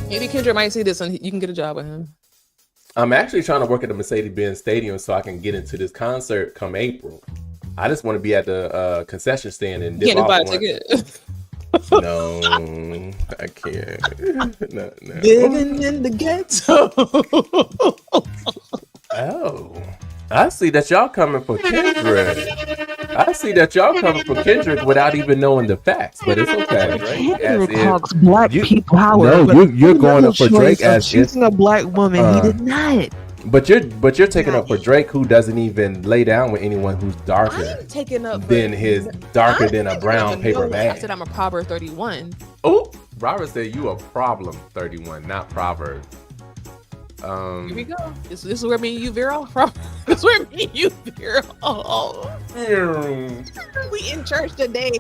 Maybe Kendrick might see this and you can get a job with him. I'm actually trying to work at the Mercedes-Benz Stadium so I can get into this concert come April. I just want to be at the concession stand and dip Can't off buy a one. ticket. No, I can't. No. Living in the ghetto. Oh, I see that y'all coming for Kendrick. I see that y'all coming for Kendrick without even knowing the facts, but it's okay. Drake, Kendrick talks black people power. No, but you're going up for Drake choice of as if, choosing a black woman. He did not. but you're taking up for Drake, who doesn't even lay down with anyone who's darker I'm taking up than a brown paper bag. I said I'm a Proverb 31. Oh, Robert said you a problem 31, not Proverbs. Here we go. This is where me and you veer off from. This is where me and you veer off. We in church today.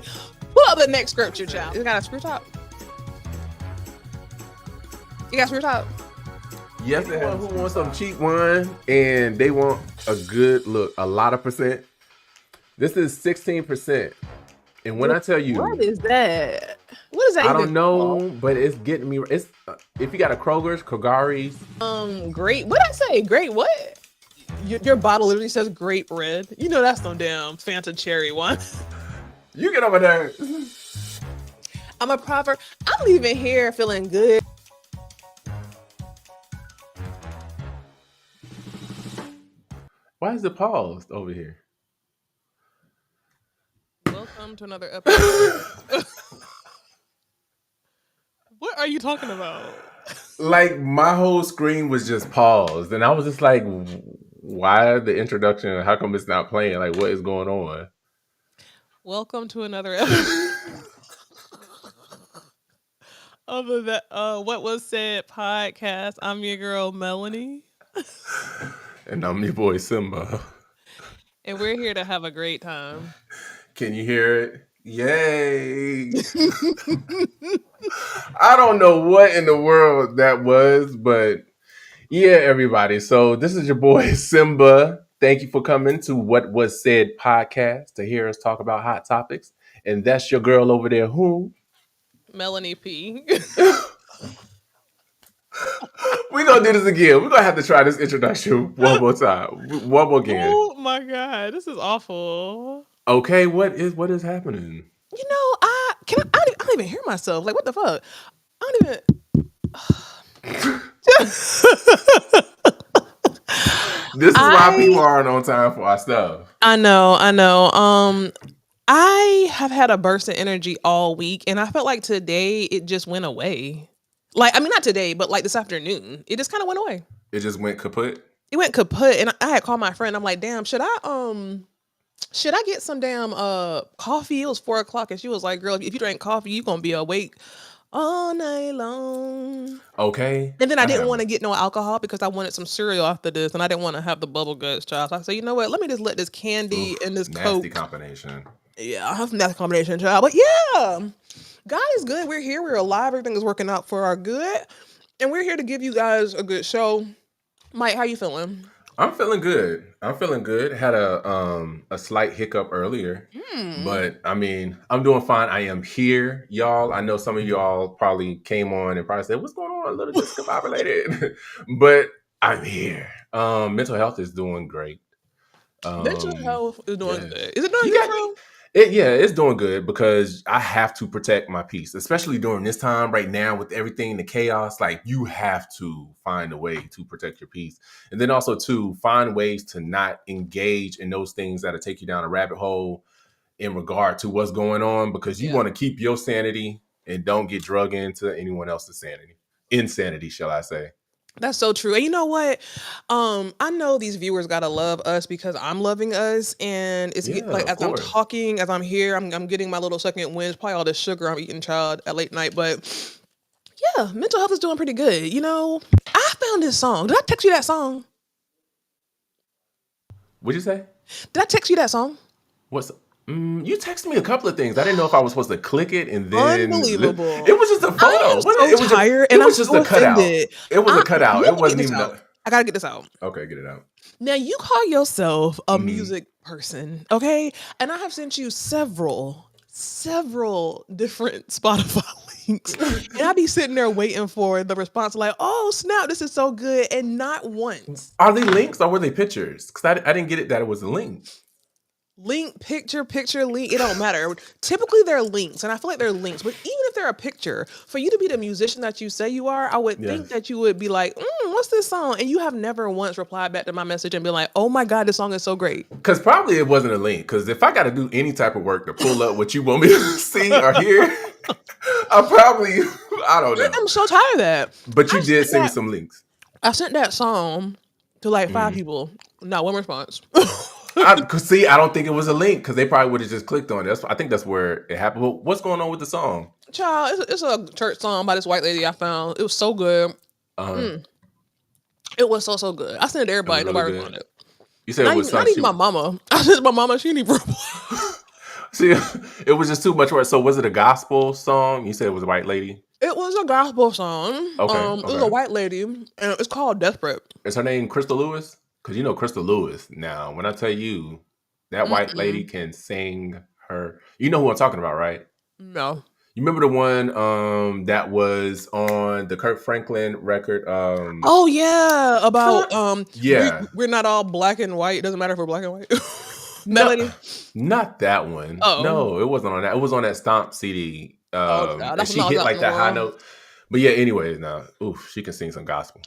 Pull up the next scripture, child. You got a screw top? You got a screw top? Yes, anyone who wants some cheap wine and they want a good look, a lot of percent. This is 16%. And when I tell you, what is that? What is that? I don't know, but it's getting me. It's if you got a Kroger's, Kagari's. Great. What I say? Great what? Your bottle literally says grape red. You know that's no damn Fanta cherry one. You get over there. I'm a Proverb. I'm leaving here feeling good. Why is it paused over here? Welcome to another episode. What are you talking about? Like my whole screen was just paused, and I was just like, "Why the introduction? How come it's not playing? Like, what is going on?" Welcome to another episode of the What Was Said podcast. I'm your girl Meloney, and I'm your boy Simba, and we're here to have a great time. Can you hear it? Yay! I don't know what in the world that was, but yeah, everybody. So this is your boy Simba. Thank you for coming to What Was Said podcast to hear us talk about hot topics. And that's your girl over there, who? Meloney P. We're going to do this again. We're going to have to try this introduction one more time. One more again. Oh my God, this is awful. Okay, what is happening? You know, I don't even hear myself. Like, what the fuck? I don't even. This is why people aren't on time for our stuff. I know. I have had a burst of energy all week, and I felt like today it just went away. Like, I mean, not today, but like this afternoon, it just kind of went away. It just went kaput? It went kaput, and I had called my friend. I'm like, damn, should I get some damn coffee? It was 4:00, and she was like, girl, if you drink coffee, you gonna be awake all night long. Okay. And then I didn't want to get no alcohol because I wanted some cereal after this, and I didn't want to have the bubble guts, child. So I said, you know what? Let me just let this candy and this nasty Coke. combination. Yeah, I have nasty combination, child. But yeah, God is good. We're here. We're alive. Everything is working out for our good, and we're here to give you guys a good show. Mike, how you feeling? I'm feeling good. Had a slight hiccup earlier, but I mean, I'm doing fine. I am here, y'all. I know some of y'all probably came on and probably said, "What's going on?" A little discombobulated, but I'm here. Mental health is doing great. Mental health is doing good. Is it doing good, bro? It's doing good because I have to protect my peace, especially during this time right now with everything, the chaos. Like, you have to find a way to protect your peace. And then also to find ways to not engage in those things that'll take you down a rabbit hole in regard to what's going on, because you want to keep your sanity and don't get drug into anyone else's insanity, shall I say. That's so true. And you know what? I know these viewers gotta love us because I'm loving us, and it's like as I'm talking, as I'm here, I'm getting my little second wind. Probably all the sugar I'm eating, child, at late night. But yeah, mental health is doing pretty good. You know, I found this song. Did I text you that song? What'd you say? Did I text you that song? What's you texted me a couple of things. I didn't know if I was supposed to click it and then. Unbelievable. It was just a photo. I am so tired, and I'm just a cutout. It was a cutout. It wasn't even. I gotta get this out. Okay, get it out. Now, you call yourself a music person, okay? And I have sent you several different Spotify links, and I be sitting there waiting for the response, like, "Oh snap, this is so good," and not once. Are they links or were they pictures? Because I didn't get it that it was a link. Link, picture, link, it don't matter. Typically they're links, and I feel like they're links, but even if they're a picture, for you to be the musician that you say you are, I would think that you would be like, what's this song? And you have never once replied back to my message and been like, oh my God, this song is so great. Because probably it wasn't a link. Because if I got to do any type of work to pull up what you want me to see or hear, I don't know. I'm so tired of that. But you did send me some links. I sent that song to like 5 people. Not one response. I don't think it was a link because they probably would have just clicked on it. I think that's where it happened. But what's going on with the song? Child, it's a church song by this white lady I found. It was so good. It was so good. I sent it to everybody. Nobody responded. You said it was not even my mama. I sent my mama. She didn't reply. See, it was just too much work. So was it a gospel song? You said it was a white lady? It was a gospel song. It was a white lady, and it's called Desperate. Is her name Crystal Lewis? Because you know Crystal Lewis. Now, when I tell you that white lady can sing her, you know who I'm talking about, right? No. You remember the one that was on the Kirk Franklin record? Oh yeah, about we're not all black and white. It doesn't matter if we're black and white. Melody. Not that one. Oh. No, it wasn't on that. It was on that Stomp CD. And she hit like that high note. But yeah, anyways, now, she can sing some gospel.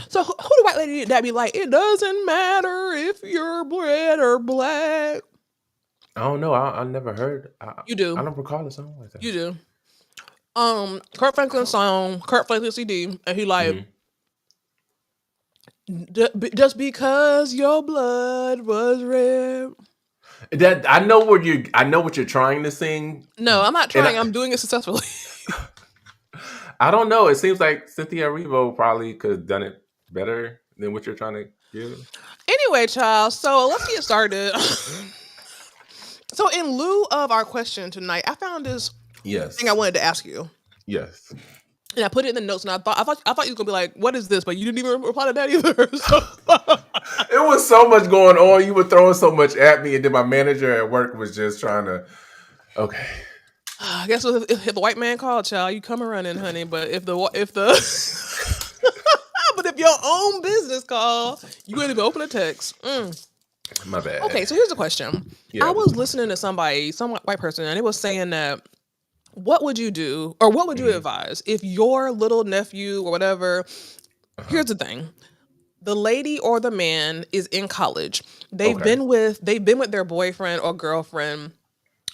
So who the white lady that be like, it doesn't matter if you're red or black? I don't know. I never heard. You do. I don't recall a song like that. You do. Kirk Franklin song, Kirk Franklin CD, and he like, just because your blood was red. That I know what you're trying to sing. No, I'm not trying. I'm doing it successfully. I don't know. It seems like Cynthia Erivo probably could have done it better than what you're trying to give. Anyway, child. So let's get started. So in lieu of our question tonight, I found this thing I wanted to ask you. Yes. And I put it in the notes, and I thought you were gonna be like, "What is this?" But you didn't even reply to that either. So. It was so much going on. You were throwing so much at me, and then my manager at work was just trying to. Okay. I guess if the white man called, child, you come running, honey. But if the but if your own business call, you wouldn't even open a text. My bad. Okay, so here's the question. Yeah. I was listening to some white person, and it was saying that, what would you do, or what would you advise if your little nephew or whatever? Here's the thing: the lady or the man is in college. They've been with their boyfriend or girlfriend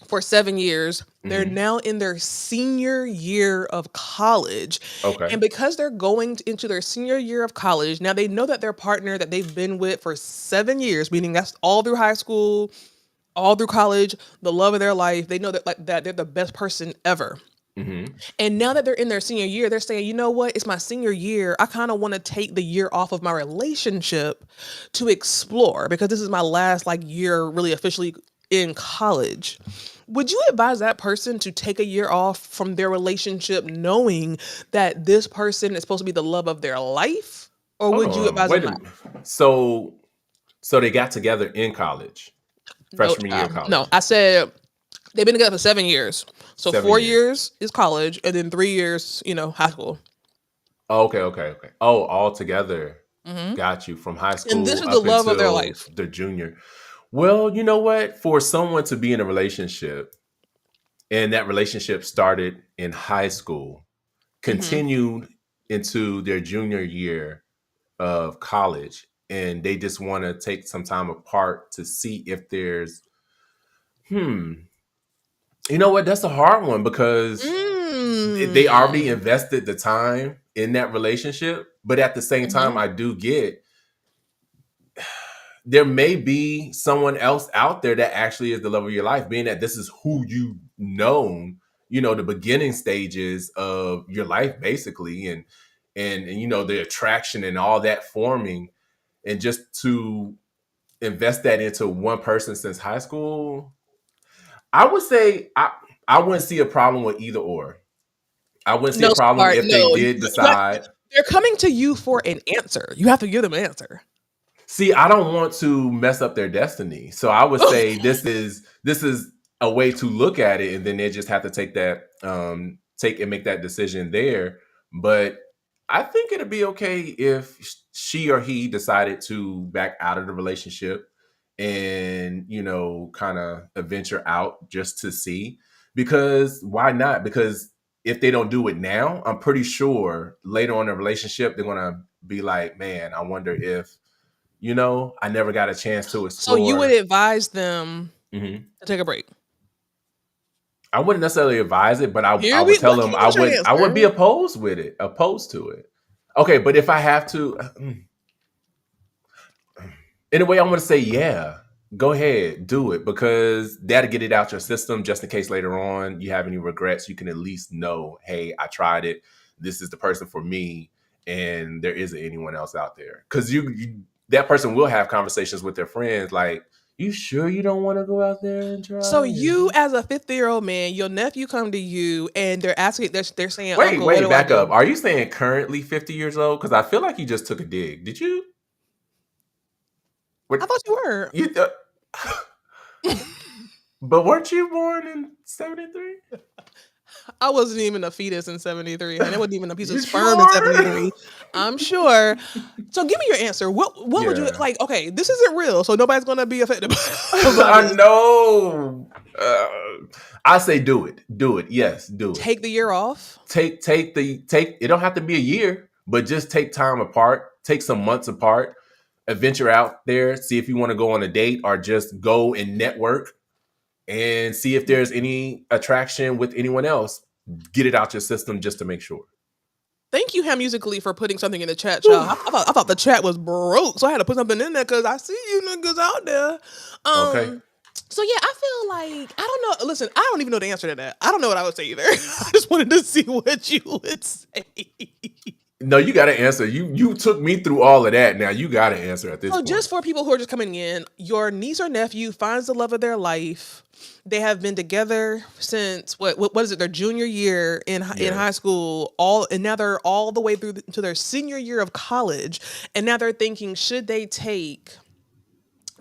for 7 years. They're now in their senior year of college. Okay. And because they're going into their senior year of college, now they know that their partner that they've been with for 7 years, meaning that's all through high school, all through college, the love of their life, they know that that they're the best person ever. And now that they're in their senior year, they're saying, you know what? It's my senior year. I kind of want to take the year off of my relationship to explore, because this is my last year really officially in college. Would you advise that person to take a year off from their relationship knowing that this person is supposed to be the love of their life? Or would you advise them not? So they got together in college, freshman year of college. No, I said they've been together for 7 years. So 4 years is college, and then 3 years, high school. Oh, okay. Oh, all together. Got you, from high school. And this is the love of their life. The junior. Well, you know what? For someone to be in a relationship, and that relationship started in high school, continued into their junior year of college, and they just want to take some time apart to see if there's, you know what? That's a hard one, because they already invested the time in that relationship. But at the same time, I do get, there may be someone else out there that actually is the love of your life, being that this is who you've known, the beginning stages of your life, basically. And the attraction and all that forming, and just to invest that into one person since high school, I would say I wouldn't see a problem with either or. I wouldn't see a problem if they did decide. They're coming to you for an answer. You have to give them an answer. See, I don't want to mess up their destiny. So I would say this is a way to look at it, and then they just have to take that take and make that decision there. But I think it'd be okay if she or he decided to back out of the relationship and, kind of venture out just to see. Because why not? Because if they don't do it now, I'm pretty sure later on in the relationship, they're going to be like, man, I wonder if, I never got a chance to explore. So you would advise them to take a break? I wouldn't necessarily advise it, but I would tell them I would be opposed to it. Okay, but if I have to, in a way, I want to say, yeah, go ahead, do it, because that'll get it out your system just in case later on you have any regrets. You can at least know, hey, I tried it. This is the person for me, and there isn't anyone else out there. Because that person will have conversations with their friends like, you sure you don't want to go out there and try? So you, as a 50-year-old man, your nephew come to you and they're asking, they're saying, wait, back up. Are you saying currently 50 years old? Because I feel like you just took a dig. Did you? I thought you were. But weren't you born in 73? I wasn't even a fetus in 73, and it wasn't even a piece of sperm in 73. I'm sure. So give me your answer. What would you like? Okay, this isn't real, so nobody's gonna be affected. I know. I say do it. Do it. Yes, do it. Take the year off. Take. It don't have to be a year, but just take time apart. Take some months apart. Venture out there. See if you want to go on a date or just go and network. And see if there's any attraction with anyone else. Get it out your system just to make sure. Thank you, Ham Musically, for putting something in the chat, y'all. I thought the chat was broke, so I had to put something in there because I see you niggas out there. Okay. So yeah, I feel like, I don't know. Listen, I don't even know the answer to that. I don't know what I would say either. I just wanted to see what you would say. No, you got to answer. You took me through all of that. Now you got to answer at this point. Just for people who are just coming in, your niece or nephew finds the love of their life. They have been together since what is it? Their junior year in high school. And now they're all the way through to their senior year of college. And now they're thinking, should they take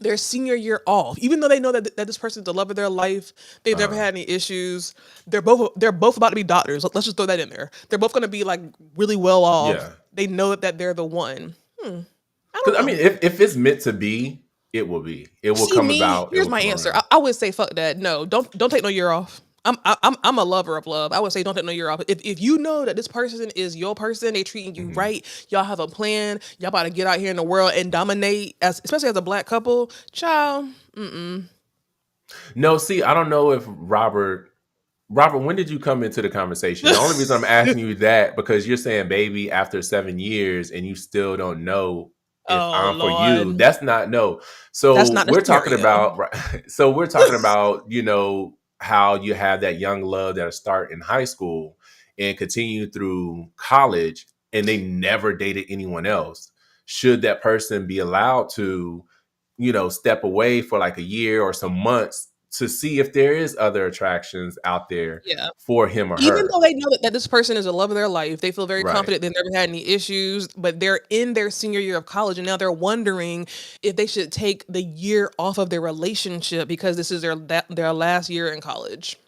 their senior year off, even though they know that this person's the love of their life? They've never had any issues. They're both about to be doctors. Let's just throw that in there. They're both going to be like really well off. Yeah. They know that they're the one. I mean, if it's meant to be, it will be. It will come about. Here's my answer. I would say fuck that. No, don't take no year off. I'm a lover of love. I would say don't take no year off. If you know that this person is your person, they treating you right, y'all have a plan, y'all about to get out here in the world and dominate, especially as a black couple, child. No, see, I don't know if Robert, when did you come into the conversation? The only reason I'm asking you that because you're saying baby after 7 years and you still don't know if I'm for you. That's not no. So we're talking about so we're talking about, how you have that young love that'll start in high school and continue through college and they never dated anyone else. Should that person be allowed to, step away for like a year or some months to see if there is other attractions out there for him or her? Even though they know that this person is the love of their life, they feel very confident they've never had any issues, but they're in their senior year of college and now they're wondering if they should take the year off of their relationship because this is their last year in college.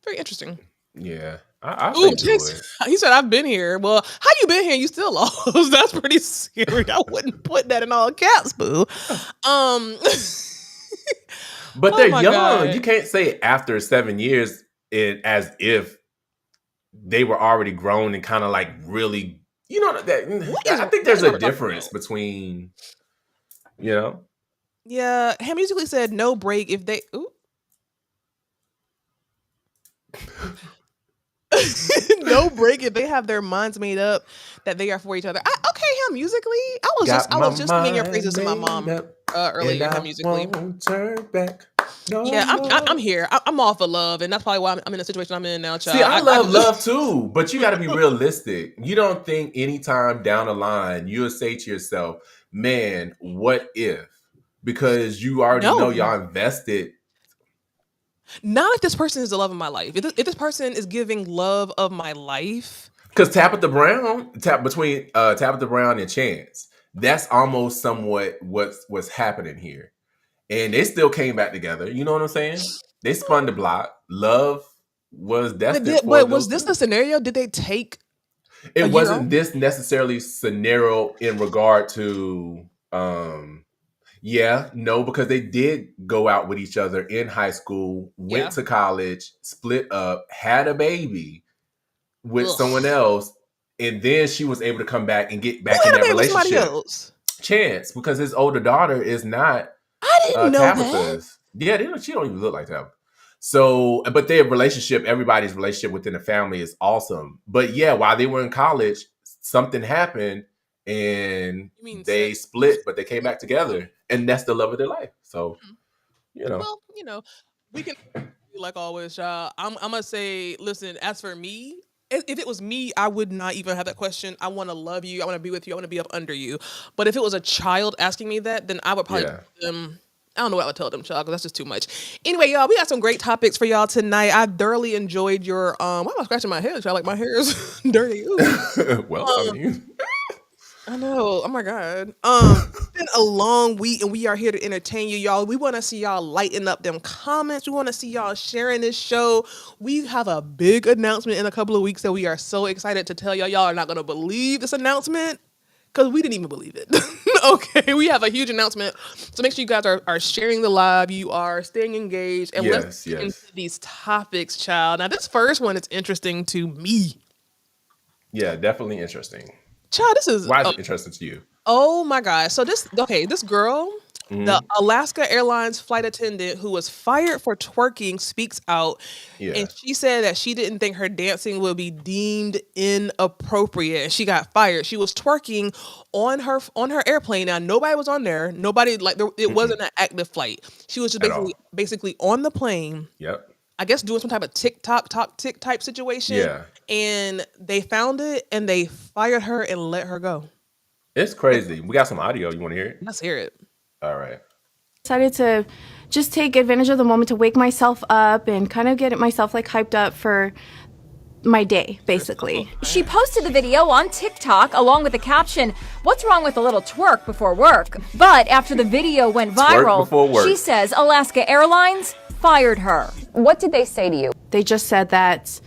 Very interesting. Yeah. I think do it. He said, I've been here. Well, how you been here? You still lost. That's pretty scary. I wouldn't put that in all caps, boo. But they're young. God. You can't say after 7 years as if they were already grown and kind of like really, I think there's a difference between, Yeah. Ham Musically said no break if they. Ooh. No break if they have their minds made up that they are for each other. Okay, Ham Musically. I was just singing your praises to my mom earlier. Ham Musically. Turn back. No, I'm here. I'm all for love, and that's probably why I'm in the situation I'm in now, child. See, I love love too, but you got to be realistic. You don't think anytime down the line you'll say to yourself, "Man, what if?" Because you already know y'all invested. Not if this person is the love of my life. If this person is giving love of my life. Because Tabitha Brown and Chance, that's almost somewhat what's happening here. And they still came back together. You know what I'm saying? They spun the block. Love was But destined for was those this two. the scenario? Did they take a It year wasn't off? this necessarily scenario in regard to yeah, no, because they did go out with each other in high school, went Yeah. to college, split up, had a baby with someone Ugh. else, and then she was able to come back and get Who back in had a that baby with somebody relationship. else? Chance, because his older daughter is not I didn't know that. Tabitha's. Yeah, she don't even look like Tabitha. So, but their relationship, everybody's relationship within the family is awesome. But yeah, while they were in college, something happened and You mean they split, but they came back together, and that's the love of their life. So, you know, Well, we can like always, y'all. I'm gonna say, listen. As for me, if it was me, I would not even have that question. I want to love you. I want to be with you. I want to be up under you. But if it was a child asking me that, then I would probably yeah, tell them. I don't know what I would tell them, child, because that's just too much. Anyway, y'all, we got some great topics for y'all tonight. I thoroughly enjoyed your why am I scratching my head, child? Like my hair is dirty. Ooh. well, I mean, I know. Oh my God. It's been a long week and we are here to entertain you, y'all. We want to see y'all lighten up them comments. We want to see y'all sharing this show. We have a big announcement in a couple of weeks that we are so excited to tell y'all. Y'all are not going to believe this announcement because we didn't even believe it. Okay, we have a huge announcement. So make sure you guys are sharing the live. You are staying engaged. And let's get into these topics, child. Now, this first one is interesting to me. yeah, definitely interesting. Child, this is Why is it interesting to you? oh my God. So this girl, the Alaska Airlines flight attendant who was fired for twerking speaks out. Yeah. And she said that she didn't think her dancing would be deemed inappropriate. She got fired. She was twerking on her airplane. Now nobody was on there. Nobody it wasn't an active flight. She was just basically on the plane. Yep. I guess doing some type of tick type situation. Yeah. And they found it and they fired her and let her go. It's crazy. We got some audio. You want to hear it? Let's hear it. All right. Decided to just take advantage of the moment to wake myself up and kind of get myself like hyped up for my day, basically. She posted the video on TikTok along with the caption, "What's wrong with a little twerk before work?" But after the video went viral, she says Alaska Airlines fired her. What did they say to you? They just said that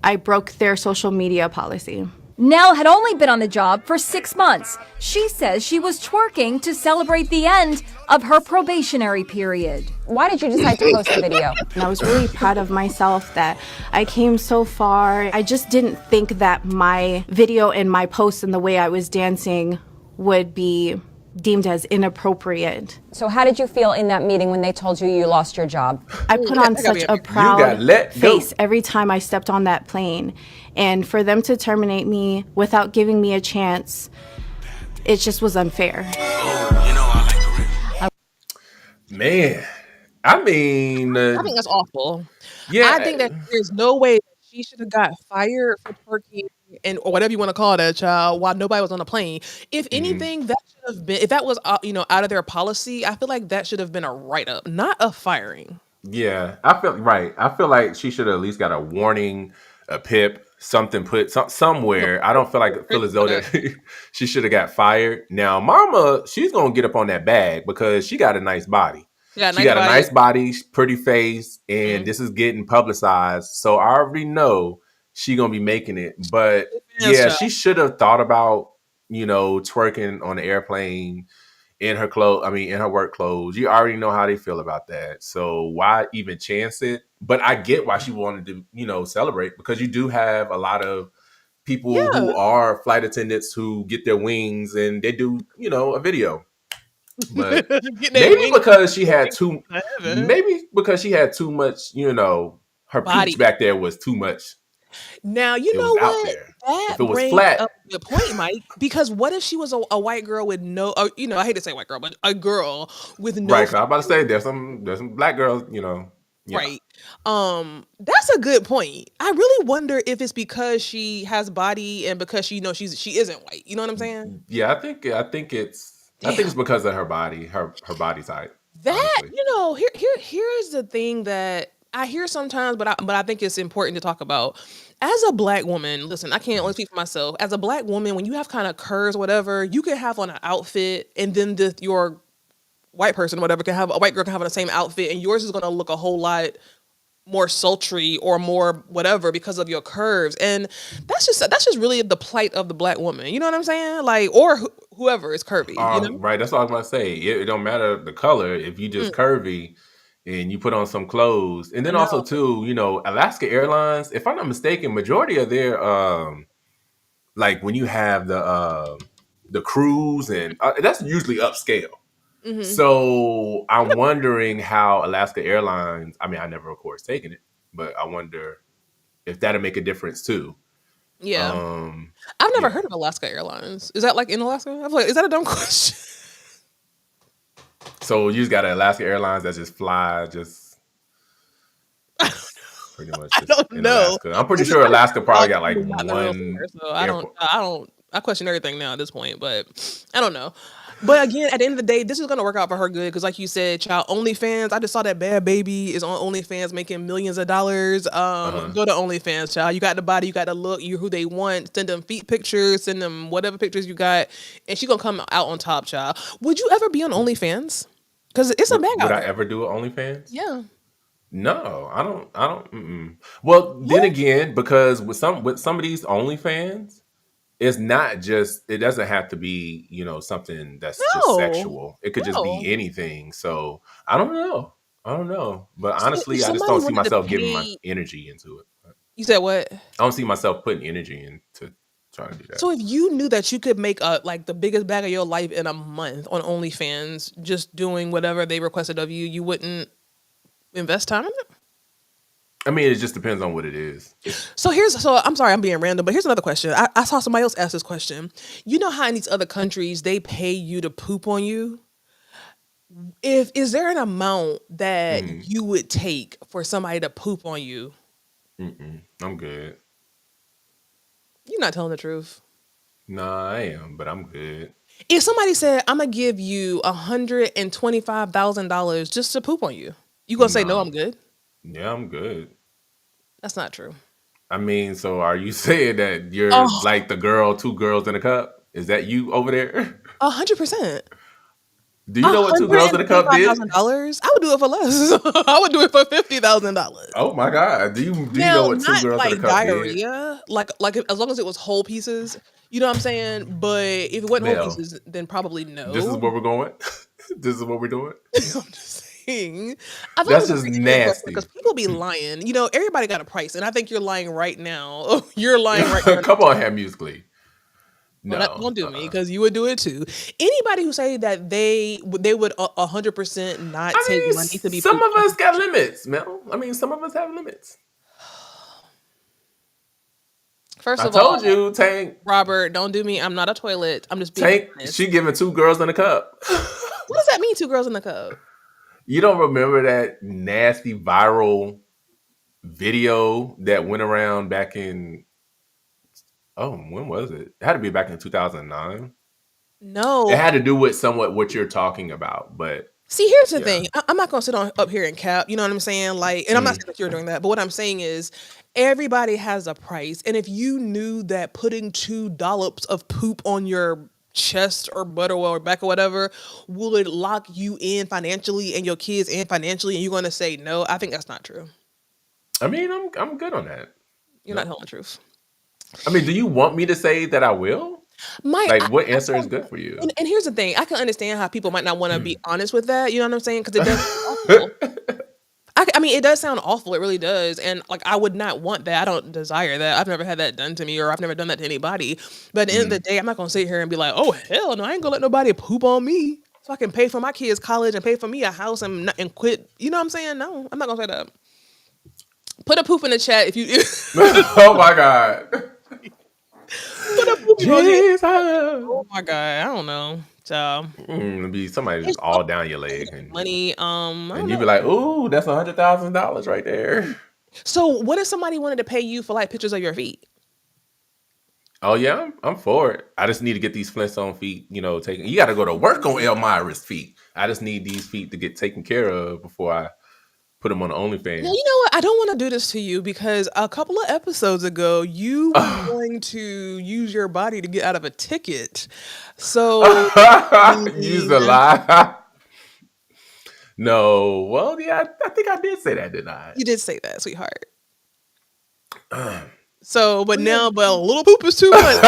I broke their social media policy. Nell had only been on the job for 6 months. She says she was twerking to celebrate the end of her probationary period. Why did you decide to post the video? And I was really proud of myself that I came so far. I just didn't think that my video and my post and the way I was dancing would be deemed as inappropriate. So how did you feel in that meeting when they told you lost your job? I put on such a proud face every time I stepped on that plane. And for them to terminate me without giving me a chance, it just was unfair. Man, I mean... I think that's awful. Yeah. I think that there's no way that she should have got fired for twerking or whatever you want to call that, child, while nobody was on the plane. If anything, that should have been, if that was out of their policy, I feel like that should have been a write-up, not a firing. Yeah, I feel like she should have at least got a warning, a pip, something put somewhere. I don't feel as though that she should have got fired. Now, Mama, she's gonna get up on that bag because she got a nice body. She got a nice body, pretty face, and this is getting publicized. So I already know she gonna be making it. But yeah, she should have thought about twerking on the airplane in her in her work clothes. You already know how they feel about that. So why even chance it? But I get why she wanted to, celebrate, because you do have a lot of people who are flight attendants who get their wings and they do, a video. But maybe because she had too much, her body peach back there was too much. Now, you know what? That if it was flat, up a good point, Mike. Because what if she was a white girl with no, I hate to say white girl, but a girl with no. Right, I'm about to say there's some black girls, Yeah. Right. That's a good point. I really wonder if it's because she has body and because she isn't white. You know what I'm saying? Yeah, I think it's because of her body, her body type. That honestly. Here's the thing that I hear sometimes, but I think it's important to talk about. As a black woman, listen, I can't only speak for myself. As a black woman, when you have kind of curves, whatever, you can have on an outfit, and then your white person, whatever, a white girl can have on the same outfit, and yours is going to look a whole lot more sultry or more whatever because of your curves. And that's just really the plight of the Black woman. You know what I'm saying? Like, or whoever is curvy. You know? Right. That's all I'm about to say. It don't matter the color if you just curvy and you put on some clothes. And then also too, Alaska Airlines, if I'm not mistaken, majority of their like when you have the cruise and that's usually upscale. Mm-hmm. So I'm wondering how Alaska Airlines, I mean, I never, of course, taken it, but I wonder if that'll make a difference too. Yeah. I've never heard of Alaska Airlines. Is that like in Alaska? I'm like, is that a dumb question? So you just got an Alaska Airlines that just fly pretty much just I don't know. Alaska. I'm pretty sure Alaska probably got like one. So I question everything now at this point, but I don't know. But again, at the end of the day, this is gonna work out for her good because, like you said, child, OnlyFans. I just saw that Bad Baby is on OnlyFans making millions of dollars. Go to OnlyFans, child. You got the body, you got the look, you who they want. Send them feet pictures, send them whatever pictures you got, and she gonna come out on top, child. Would you ever be on OnlyFans? Because it's a bag out there. Would I ever do an OnlyFans? Yeah. No, I don't. Well, then again, because with some of these OnlyFans, it's not just, it doesn't have to be, something that's just sexual. It could just be anything. So I don't know. But honestly, I just don't see myself giving my energy into it. You said what? I don't see myself putting energy into trying to do that. So if you knew that you could make like the biggest bag of your life in a month on OnlyFans, just doing whatever they requested of you, you wouldn't invest time in it? I mean, it just depends on what it is. So I'm sorry, I'm being random, but here's another question. I saw somebody else ask this question. You know how in these other countries they pay you to poop on you? Is there an amount that you would take for somebody to poop on you? I'm good. You're not telling the truth. Nah, I am, but I'm good. If somebody said, I'm gonna give you $125,000 just to poop on you, you gonna say no, I'm good? Yeah, I'm good. That's not true. I mean, so are you saying that you're like the girl, 2 girls in a cup? Is that you over there? 100%. Do you know what 2 girls in a cup did? $125,000? I would do it for less. I would do it for $50,000. Oh my God! Do you know what 2 girls in a cup diarrhea, did? Like as long as it was whole pieces, you know what I'm saying. But if it wasn't whole pieces, then probably no. This is where we're going. This is what we're doing. I'm just saying. That's just nasty. Because people be lying. Everybody got a price, and I think you're lying right now. You're lying right now. Come on, Ham Musically. No, don't do me, because you would do it too. Anybody who say that they would 100% not take money to be. Some of us got limits, Mel. I mean, some of us have limits. First of all, I told you, Tank. Robert, don't do me. I'm not a toilet. I'm just being Tank. She giving 2 girls in a cup. What does that mean? 2 girls in a cup? You don't remember that nasty viral video that went around back in? Oh, when was it? It had to be back in 2009. No. It had to do with somewhat what you're talking about, but see, here's the thing. I'm not going to sit up here and cap, you know what I'm saying? Like, and I'm not saying that you're doing that, but what I'm saying is everybody has a price. And if you knew that putting 2 dollops of poop on your chest or butt or back or whatever would lock you in financially and your kids in financially, and you're going to say no, I think that's not true. I mean, I'm good on that. You're not telling the truth. I mean, do you want me to say that I will? What answer is good for you? And here's the thing. I can understand how people might not want to be honest with that. You know what I'm saying? Because it does sound awful. I mean, it does sound awful. It really does. And I would not want that. I don't desire that. I've never had that done to me, or I've never done that to anybody. But at the end of the day, I'm not going to sit here and be like, oh, hell no, I ain't going to let nobody poop on me so I can pay for my kids' college and pay for me a house and quit. You know what I'm saying? No, I'm not going to say that. Put a poop in the chat if you... Oh, my God. Put a poop in Oh, my God. I don't know. So it'd be somebody just all down your leg and money. And you'd be like, "Ooh, that's $100,000 right there." So, what if somebody wanted to pay you for like pictures of your feet? Oh yeah, I'm for it. I just need to get these Flintstone feet, taken. You got to go to work on Elmira's feet. I just need these feet to get taken care of before I put them on the OnlyFans. Now, you know what? I don't want to do this to you because a couple of episodes ago, you were going to use your body to get out of a ticket. So use the lie. No. Well, yeah, I think I did say that, didn't I? You did say that, sweetheart. So, but now, but a little poop is too much.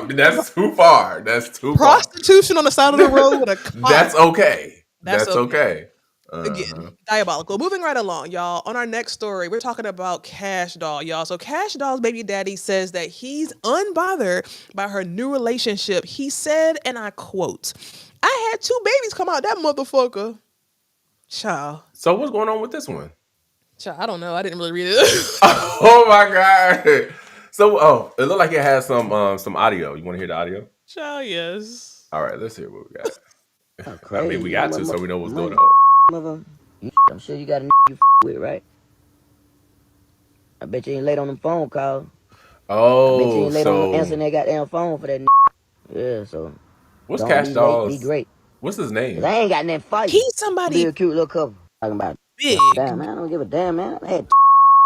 That's too far. That's too Prostitution on the side of the road with a cot. That's okay. That's okay. Again, diabolical. Moving right along, y'all. On our next story, we're talking about Cash Doll, y'all. So Cash Doll's baby daddy says that he's unbothered by her new relationship. He said, and I quote, "I had 2 babies come out that motherfucker." Child. So what's going on with this one? Child, I don't know. I didn't really read it. Oh my God. So, it looked like it has some audio. You want to hear the audio? Child, yes. All right, let's hear what we got. Oh, I mean, we got to, so we know what's going on. I'm sure you got a you with, right? I bet you ain't late on them phone calls. Oh, I bet you ain't late on answering that goddamn phone for that. Yeah, so. What's Cash Doll's? Be great. What's his name? I ain't got nothing for you. He's somebody. Be a cute little couple. Talking about big. Damn, man, I don't give a damn, man. I had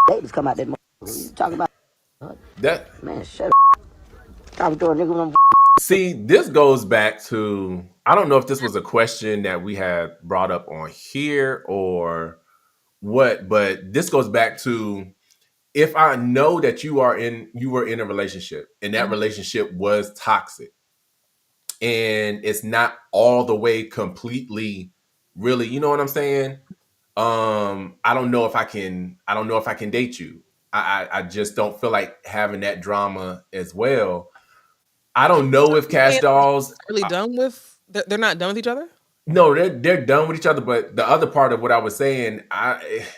babies come out that. What you talking about? That man, shut up. Talking to a nigga when I'm. See, this goes back to, I don't know if this was a question that we had brought up on here or what, but this goes back to, if I know that you were in a relationship and that relationship was toxic and it's not all the way completely really, you know what I'm saying? I don't know if I can date you. I just don't feel like having that drama as well. I don't know if Cash Dolls really done with. They're not done with each other. No, they're done with each other. But the other part of what I was saying,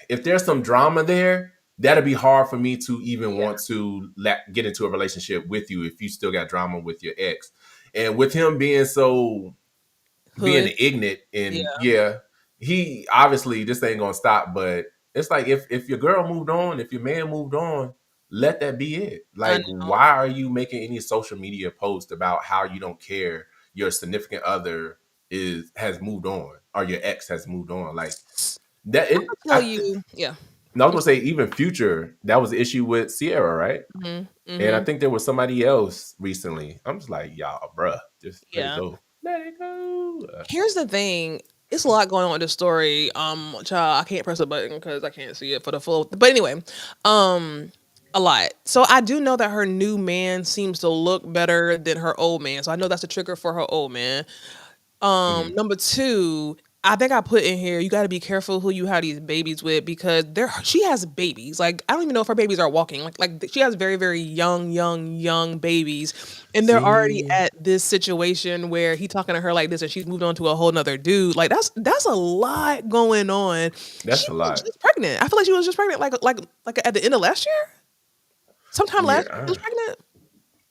if there's some drama there, that'd be hard for me to even want to get into a relationship with you if you still got drama with your ex. And with him being being ignorant and he obviously this ain't gonna stop. But it's like if your girl moved on, if your man moved on, let that be it. Like, why are you making any social media post about how you don't care your significant other has moved on or your ex has moved on? Like that. No, I was gonna say even Future, that was the issue with Sierra, right? And I think there was somebody else recently. I'm just like, y'all, bruh, just let it go. Let it go. Here's the thing. It's a lot going on with this story. Child, I can't press a button because I can't see it for the full. But anyway, a lot. So I do know that her new man seems to look better than her old man. So I know that's a trigger for her old man. Number 2, I think I put in here, you got to be careful who you have these babies with because she has babies. Like, I don't even know if her babies are walking. Like she has very, very young babies. And they're already at this situation where he talking to her like this and she's moved on to a whole nother dude. Like that's a lot going on. That's a lot. She's pregnant. I feel like she was just pregnant like at the end of last year. Sometime last year she was pregnant.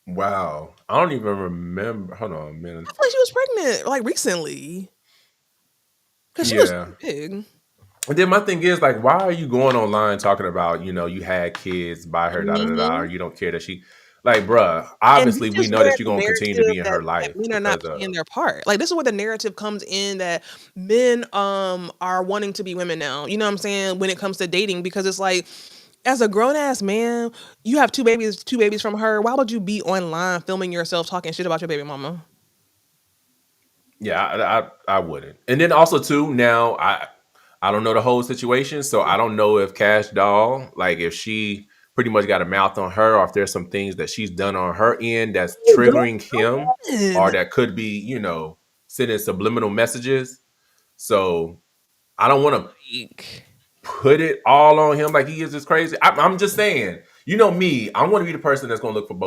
Wow. I don't even remember. Hold on a minute. I feel like she was pregnant like recently. Because she was big. And then my thing is, like, why are you going online talking about, you had kids by her, or you don't care that she, like, bruh, obviously we know that you're going to continue to be in her life. Men are not playing their part. Like, this is where the narrative comes in that men are wanting to be women now. You know what I'm saying? When it comes to dating, because it's like, as a grown ass man, you have two babies from her. Why would you be online filming yourself talking shit about your baby mama? Yeah, I wouldn't. And then also too, now I don't know the whole situation, so I don't know if Cash Doll, like if she pretty much got a mouth on her, or if there's some things that she's done on her end that's triggering him, or that could be, sending subliminal messages. So I don't want to put it all on him like he is just crazy. I'm just saying, me, I want to be the person that's going to look from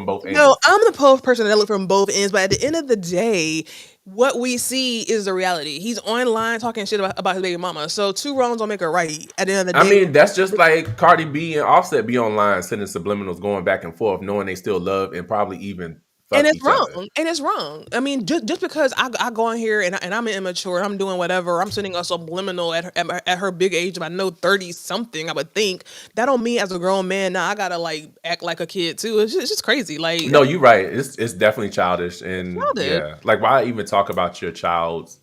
both ends. No, I'm the person that look from both ends, but at the end of the day, what we see is the reality. He's online talking shit about his baby mama. So 2 wrongs don't make a right at the end of the day. I mean, that's just like Cardi B and Offset be online sending subliminals going back and forth, knowing they still love and probably even fuck each other. And it's wrong. I mean, just because I go on here and I'm immature, I'm doing whatever, I'm sending a subliminal at her big age of, I know, 30 something, I would think, that don't mean as a grown man now I gotta like act like a kid too. It's just crazy. Like, no, you're right. It's definitely childish. And yeah, like why even talk about your child's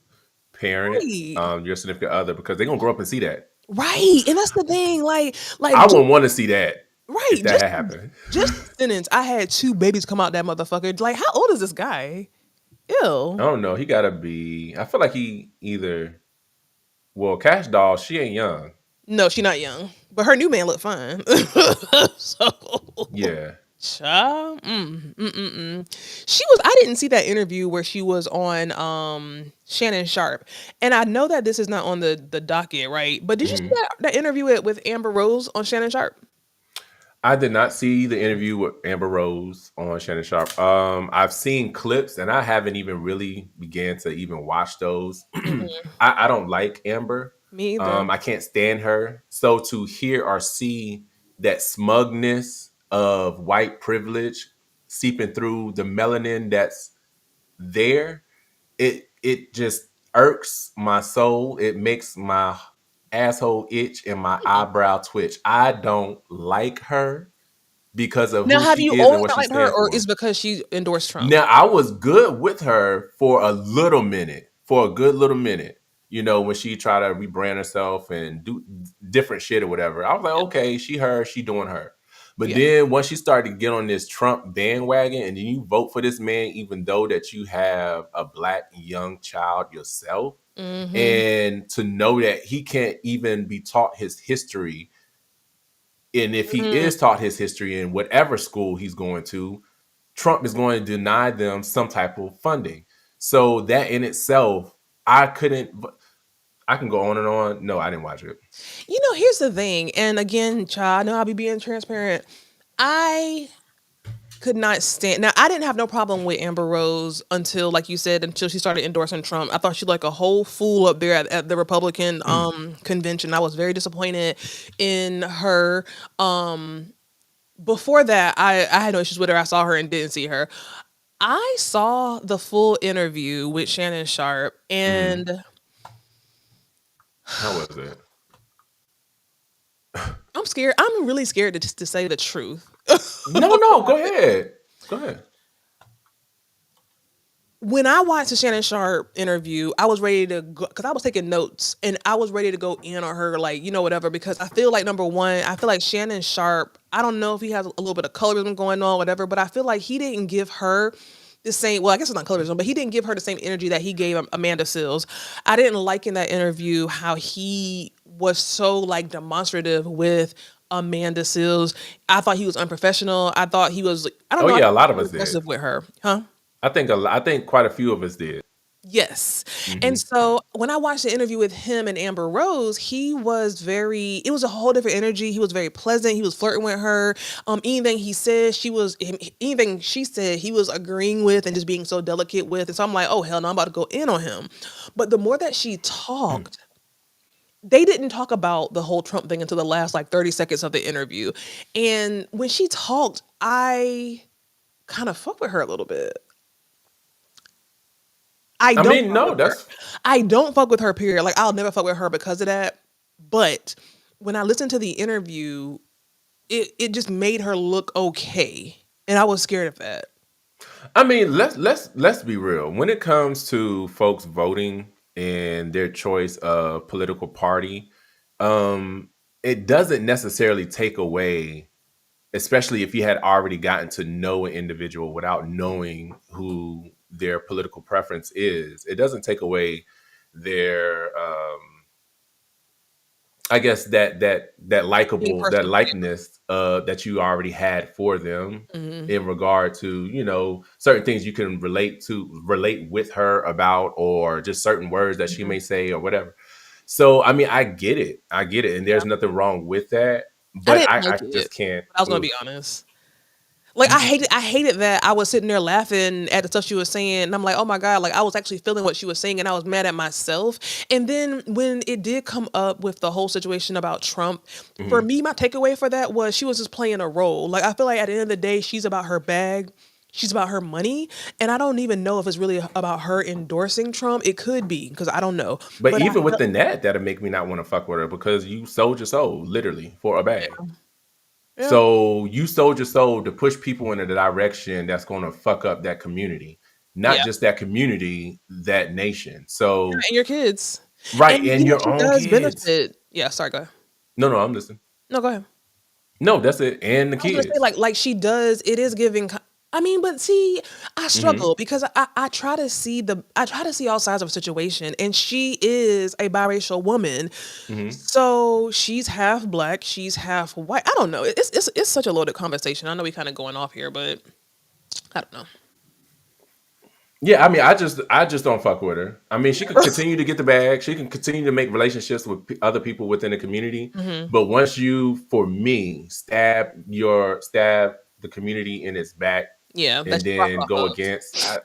parent, your significant other, because they're gonna grow up and see that. Right. And that's the thing. Like I wouldn't want to see that. Right. If that happened. Just sentence. I had 2 babies come out that motherfucker. Like, how old is this guy? Ew. I don't know. He gotta be, I feel like he either Well, Cash Doll, she ain't young. No, she not young, but her new man look fine. So Yeah. child, she was. I didn't see that interview where she was on Shannon Sharp, and I know that this is not on the docket, right? But did you see that interview with Amber Rose on Shannon Sharp? I did not see the interview with Amber Rose on Shannon Sharp. I've seen clips, and I haven't even really began to even watch those. I don't like Amber. Me either. I can't stand her. So to hear or see that smugness of white privilege seeping through the melanin that's there, it just irks my soul. It makes my asshole itch and my eyebrow twitch. I don't like her because of Now, who have she you is and always what not she liked her, stands or for. is because she endorsed Trump? Now, I was good with her for a little minute, you know, when she tried to rebrand herself and do different shit or whatever. I was like, okay, she doing her. But then once she started to get on this Trump bandwagon and then you vote for this man, even though that you have a black young child yourself, and to know that he can't even be taught his history. And if he is taught his history in whatever school he's going to, Trump is going to deny them some type of funding. So that in itself, I can go on and on. No, I didn't watch it. You know, here's the thing. And again, child, I know I'll be being transparent. I could not stand. Now, I didn't have no problem with Amber Rose until, like you said, until she started endorsing Trump. I thought she like a whole fool up there at the Republican convention. I was very disappointed in her. Before that, I had no issues with her. I saw her and didn't see her. I saw the full interview with Shannon Sharp, and how was it? I'm scared. I'm really scared to say the truth. No, go ahead. Go ahead. When I watched the Shannon Sharp interview, I was ready to go, because I was taking notes, and I was ready to go in on her, like, you know, whatever, because I feel like, number one, I feel like Shannon Sharp, I don't know if he has a little bit of colorism going on, whatever, but I feel like he didn't give her the same, well, I guess it's not colorism, but he didn't give her the same energy that he gave Amanda Seales. I didn't like in that interview how he was so, like, demonstrative with Amanda Seales. I thought he was unprofessional. I thought he was, I don't know. Yeah, a lot of us aggressive did. with her. Huh? I think quite a few of us did. Yes. And so when I watched the interview with him and Amber Rose, it was a whole different energy. He was very pleasant. He was flirting with her. Anything she said, he was agreeing with and just being so delicate with. And so I'm like, oh, hell no, I'm about to go in on him. But the more that she talked, they didn't talk about the whole Trump thing until the last like 30 seconds of the interview. And when she talked, I kind of fucked with her a little bit. I don't fuck with her, period. Like, I'll never fuck with her because of that. But when I listened to the interview, it just made her look okay. And I was scared of that. I mean, let's be real. When it comes to folks voting and their choice of political party, it doesn't necessarily take away, especially if you had already gotten to know an individual without knowing who their political preference is. It doesn't take away their I guess that likeness that you already had for them in regard to, you know, certain things you can relate with her about, or just certain words that she may say or whatever. So I mean, I get it, and there's nothing wrong with that. But I just can't. I was gonna be honest. Like, I hated that I was sitting there laughing at the stuff she was saying, and I'm like, oh my God, like, I was actually feeling what she was saying, and I was mad at myself. And then when it did come up with the whole situation about Trump, for me, my takeaway for that was she was just playing a role. Like, I feel like at the end of the day, she's about her bag. She's about her money. And I don't even know if it's really about her endorsing Trump. It could be, because I don't know. But even within that'll make me not want to fuck with her, because you sold your soul, literally, for a bag. Yeah. So you sold your soul to push people in a direction that's going to fuck up that community, not just that community, that nation. So and your kids, right? And your own kids. Benefit. Yeah, sorry, go ahead. No, I'm listening. No, go ahead. No, that's it. And the kids. I was gonna say, like she does. It is giving. I mean, but see, I struggle because I try to see all sides of a situation, and she is a biracial woman, so she's half black, she's half white. I don't know. It's such a loaded conversation. I know we kind of going off here, but I don't know. Yeah, I mean, I just don't fuck with her. I mean, she could continue to get the bag. She can continue to make relationships with other people within the community. But once you, for me, stab the community in its back, and then go against.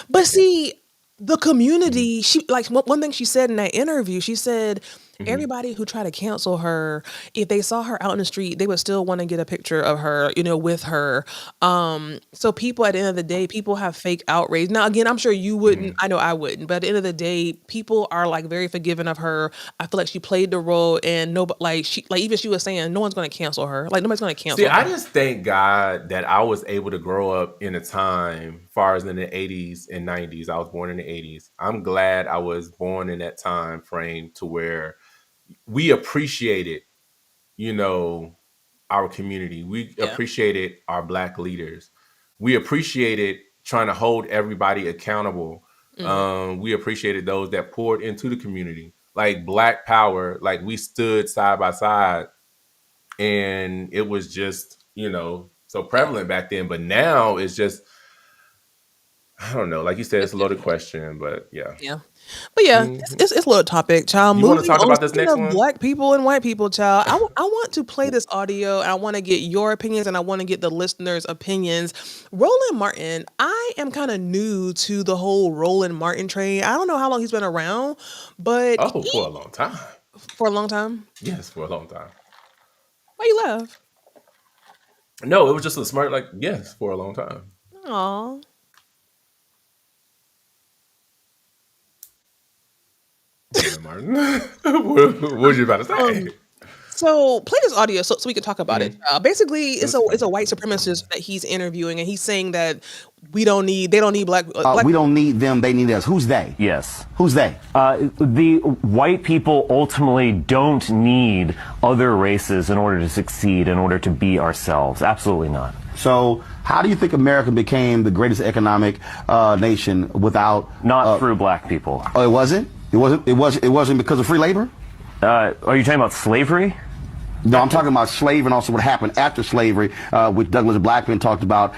But see, the community, she like one thing she said in that interview, she said everybody who tried to cancel her, if they saw her out in the street, they would still want to get a picture of her, with her. So people, at the end of the day, people have fake outrage. Now, again, I'm sure you wouldn't. I know I wouldn't. But at the end of the day, people are like very forgiving of her. I feel like she played the role, and nobody, even she was saying, no one's going to cancel her. Like nobody's going to cancel her. I just thank God that I was able to grow up in a time, as far as in the 80s and 90s. I was born in the 80s. I'm glad I was born in that time frame to where we appreciated, our community. We appreciated our Black leaders. We appreciated trying to hold everybody accountable. We appreciated those that poured into the community, like Black Power. Like we stood side by side, and it was just, so prevalent back then. But now it's just, I don't know. Like you said, it's a loaded question, but yeah. Yeah. But yeah, it's a little topic, child. You want to talk about this next one? Black people and white people, child. I want to play this audio. I want to get your opinions, and I want to get the listeners' opinions. Roland Martin, I am kind of new to the whole Roland Martin train. I don't know how long he's been around, but for a long time. For a long time? Yes, for a long time. Why you laugh? No, it was just a smart, yes, for a long time. Aw. Martin, what was you about to say? So play this audio so we can talk about it. Basically, it's a white supremacist that he's interviewing, and he's saying that they don't need black. We don't need them; they need us. Who's they? Yes. Who's they? The white people ultimately don't need other races in order to succeed, in order to be ourselves. Absolutely not. So, how do you think America became the greatest economic nation without? Not through black people. Oh, it wasn't. It wasn't because of free labor? Are you talking about slavery? No, I'm talking about slavery and also what happened after slavery, which Douglas Blackman talked about,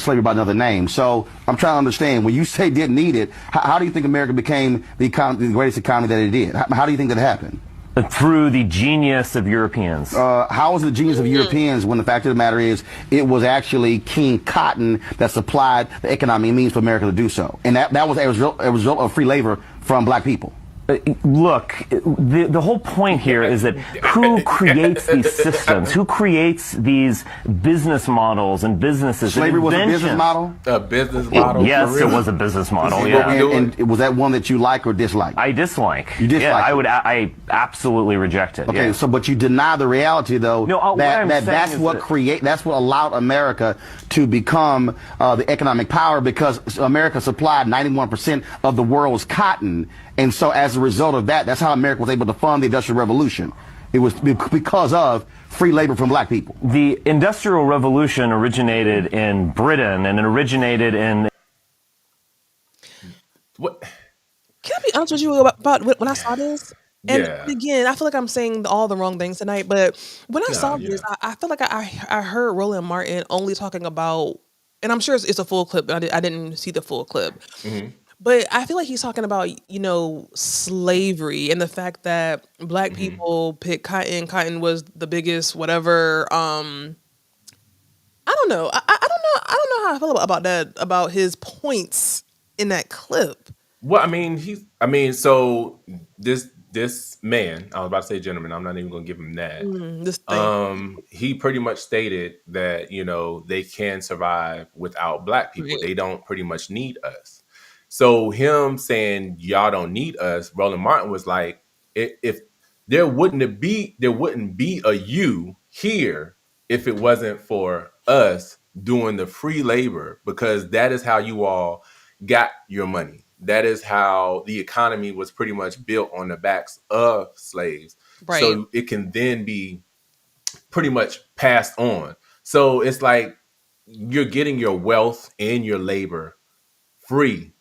slavery by another name. So I'm trying to understand, when you say didn't need it, how do you think America became the greatest economy that it did? How do you think that happened? Through the genius of Europeans. How was it the genius of Europeans when the fact of the matter is it was actually King Cotton that supplied the economic means for America to do so? And that was a result of free labor from black people. Look, the whole point here is that who creates these systems? Who creates these business models and businesses? Slavery was a business model? A business model? Yes, it was a business model, yeah. And was that one that you like or dislike? I dislike. You dislike yeah, I absolutely reject it. Okay, yeah. But you deny the reality, though, that's what allowed America to become the economic power, because America supplied 91% of the world's cotton. And so as a result of that, that's how America was able to fund the Industrial Revolution. It was because of free labor from black people. The Industrial Revolution originated in Britain, and it originated in... What? Can I be honest with you about when I saw this? And again, I feel like I'm saying all the wrong things tonight, but when I saw this, I feel like I heard Roland Martin only talking about, and I'm sure it's a full clip, but I didn't see the full clip. But I feel like he's talking about, slavery and the fact that black people picked cotton. Cotton was the biggest whatever. I don't know. I don't know how I feel about that, about his points in that clip. Well, so this man, I was about to say gentleman, I'm not even going to give him that. He pretty much stated that, they can survive without black people. Right. They don't pretty much need us. So him saying y'all don't need us, Roland Martin was like, if there wouldn't be a you here if it wasn't for us doing the free labor, because that is how you all got your money. That is how the economy was pretty much built, on the backs of slaves. Right. So it can then be pretty much passed on. So it's like, you're getting your wealth and your labor free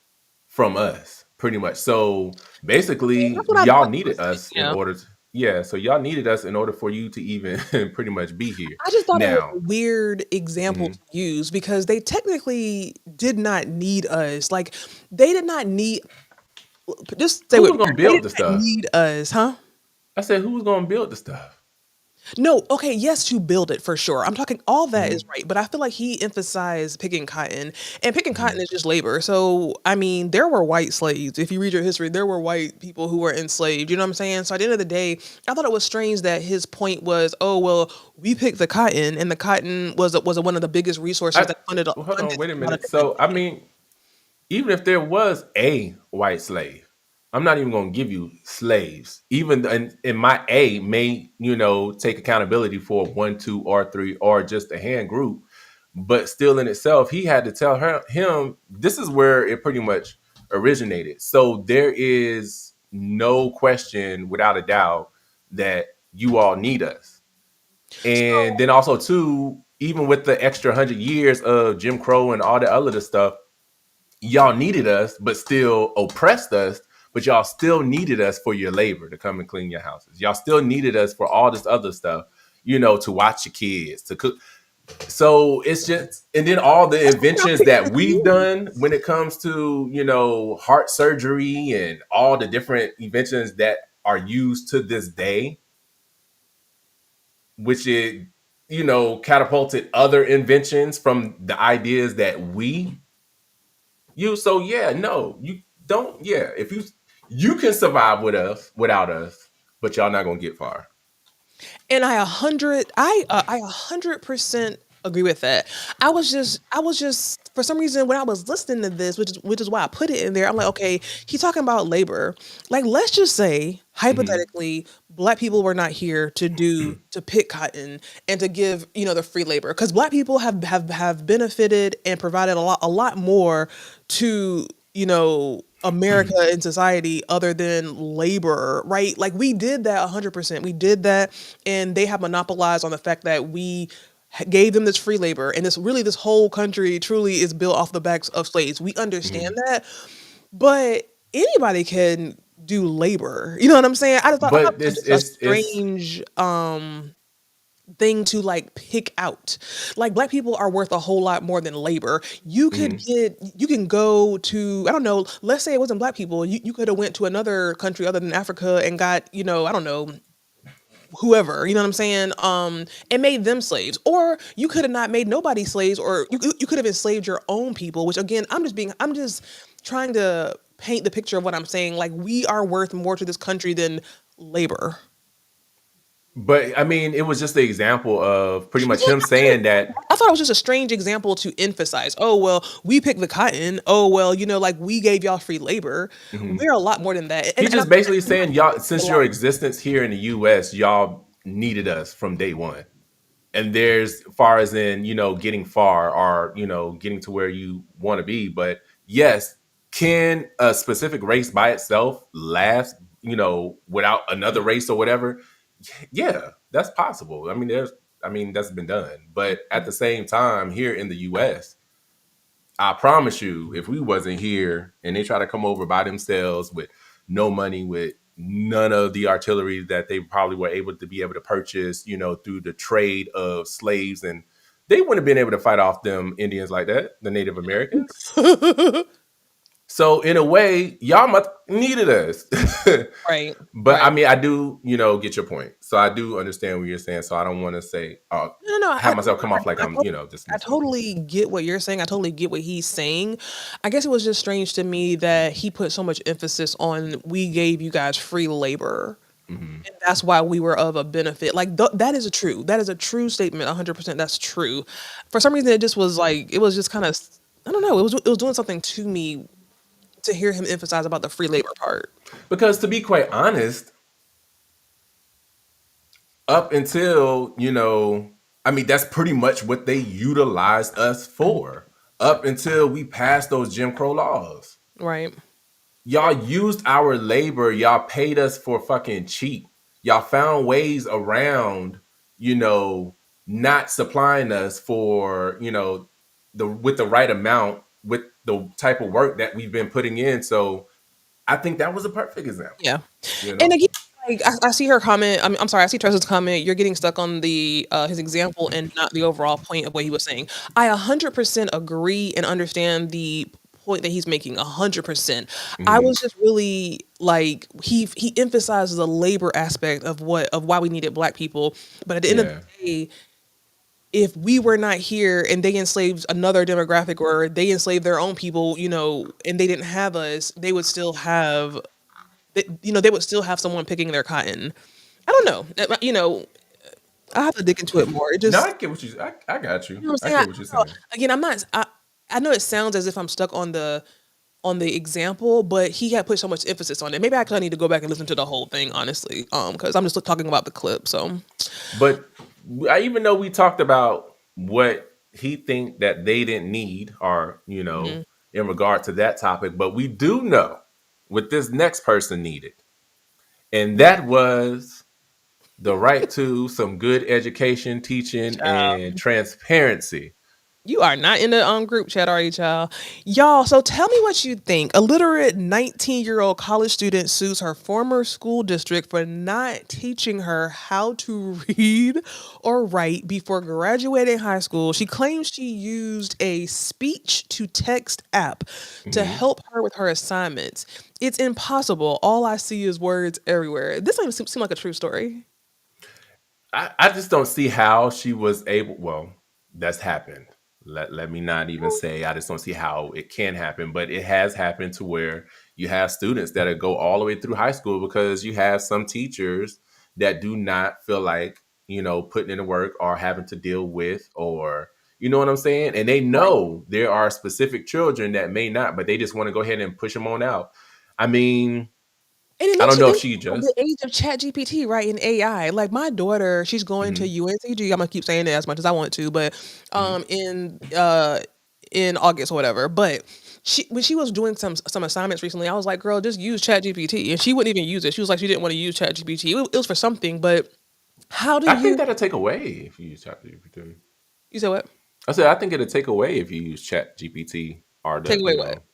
from us, pretty much. So basically, That's what I y'all thought. needed us in Yeah. order to, so y'all needed us in order for you to even pretty much be here. I just thought it was Now, a weird example to use because they technically did not need us. Like, they did not need. Just say who what was gonna they build did the not stuff? need us, huh? I said, who was gonna build the stuff? No, okay, yes, to build it for sure. I'm talking all that is right, but I feel like he emphasized picking cotton, and picking cotton is just labor. So, I mean, there were white slaves. If you read your history, there were white people who were enslaved. You know what I'm saying? So, at the end of the day, I thought it was strange that his point was, "Oh, well, we picked the cotton, and the cotton was one of the biggest resources that funded Well, hold on, funded wait a a lot of minute. different So, I mean, even if there was a white slave, I'm not even going to give you slaves. Even in my A may, take accountability for 1, 2, or 3, or just a hand group. But still in itself, he had to tell him, this is where it pretty much originated. So there is no question without a doubt that you all need us. And then also too, even with the extra 100 years of Jim Crow and all the other stuff, y'all needed us, but still oppressed us. But y'all still needed us for your labor to come and clean your houses. Y'all still needed us for all this other stuff, to watch your kids, to cook. So it's just, and then all the inventions that we've done when it comes to, heart surgery and all the different inventions that are used to this day, which it, catapulted other inventions from the ideas that we use. So yeah, no, you don't. Yeah, if you can survive without us, but y'all not gonna get far. And I 100% agree with that. I was just for some reason when I was listening to this, which is why I put it in there. I'm like, okay, he's talking about labor. Like, let's just say hypothetically, Black people were not here to pick cotton and to give the free labor because Black people have benefited and provided a lot more to America and society other than labor, right? Like, we did that 100%. We did that, and they have monopolized on the fact that we gave them this free labor, and this whole country truly is built off the backs of slaves. We understand that, but anybody can do labor. You know what I'm saying? I thought But it was this just a it's strange thing to like pick out. Like, Black people are worth a whole lot more than labor. You can go to, I don't know, let's say it wasn't Black people. You could have went to another country other than Africa and got, I don't know, whoever, you know what I'm saying? And made them slaves. Or you could have not made nobody slaves, or you could have enslaved your own people, which again, I'm just trying to paint the picture of what I'm saying. Like, we are worth more to this country than labor. But I mean, it was just the example of pretty much him saying that. I thought it was just a strange example to emphasize. Oh, well, we picked the cotton. Oh, well, like, we gave y'all free labor. We're a lot more than that. He's just basically saying, y'all, since your existence here in the US, y'all needed us from day one. And there's far as in, getting far or, getting to where you want to be. But yes, can a specific race by itself last, without another race or whatever? Yeah, that's possible. I mean, that's been done. But at the same time, here in the US, I promise you, if we wasn't here and they try to come over by themselves with no money, with none of the artillery that they probably were able to purchase, through the trade of slaves, and they wouldn't have been able to fight off them Indians like that, the Native Americans. So in a way, y'all must needed us. Right. But right. I mean, I do, get your point. So I do understand what you're saying. So I don't want to say, No, have myself come off like I'm, dismissing. I totally get what you're saying. I totally get what he's saying. I guess it was just strange to me that he put so much emphasis on, we gave you guys free labor. And that's why we were of a benefit. Like, that is a true statement. 100%. That's true. For some reason, it just was like, it was just kind of, I don't know. It was doing something to me to hear him emphasize about the free labor part. Because to be quite honest, up until, I mean, that's pretty much what they utilized us for. Up until we passed those Jim Crow laws. Right. Y'all used our labor. Y'all paid us for fucking cheap. Y'all found ways around, not supplying us for, with the right amount, with the type of work that we've been putting in. So I think that was a perfect example. Yeah. You And know? again, like I see her comment. I'm sorry, I see Tressa's comment. You're getting stuck on the his example and not the overall point of what he was saying. I 100% agree and understand the point that he's making 100%. I was just really like he emphasizes the labor aspect of why we needed black people. But at the end of the day, if we were not here and they enslaved another demographic or they enslaved their own people, and they didn't have us, they would still have they would still have someone picking their cotton. I don't know. I have to dig into it more. It No, just, I get what you. I got you. you know what I'm I saying? get what you're saying. Again, I'm not. I know it sounds as if I'm stuck on the example, but he had put so much emphasis on it. Maybe I need to go back and listen to the whole thing, honestly, because I'm just talking about the clip. So, but even though we talked about what he think that they didn't need, or in regard to that topic, but we do know what this next person needed, and that was the right to some good education, teaching, and transparency. You are not in the group chat, are you, child? Y'all, so tell me what you think. A literate 19-year-old college student sues her former school district for not teaching her how to read or write before graduating high school. She claims she used a speech-to-text app to help her with her assignments. It's impossible. All I see is words everywhere. This doesn't seem like a true story. I just don't see how she was able. Well, that's happened. Let me not even say I just don't see how it can happen, but it has happened to where you have students that go all the way through high school because you have some teachers that do not feel like, putting in the work or having to deal with, or, you know what I'm saying? And they know there are specific children that may not, but they just want to go ahead and push them on out. I mean, And I don't know if she the age of ChatGPT, right? In AI, like my daughter, she's going to UNCG. I'm gonna keep saying it as much as I want to, but in August or whatever. But when she was doing some assignments recently, I was like, "Girl, just use ChatGPT," and she wouldn't even use it. She was like, she didn't want to use ChatGPT. It was for something, but how do I you? think that'll take away if you use ChatGPT. You said what? I said I think it'll take away if you use ChatGPT or Take away what?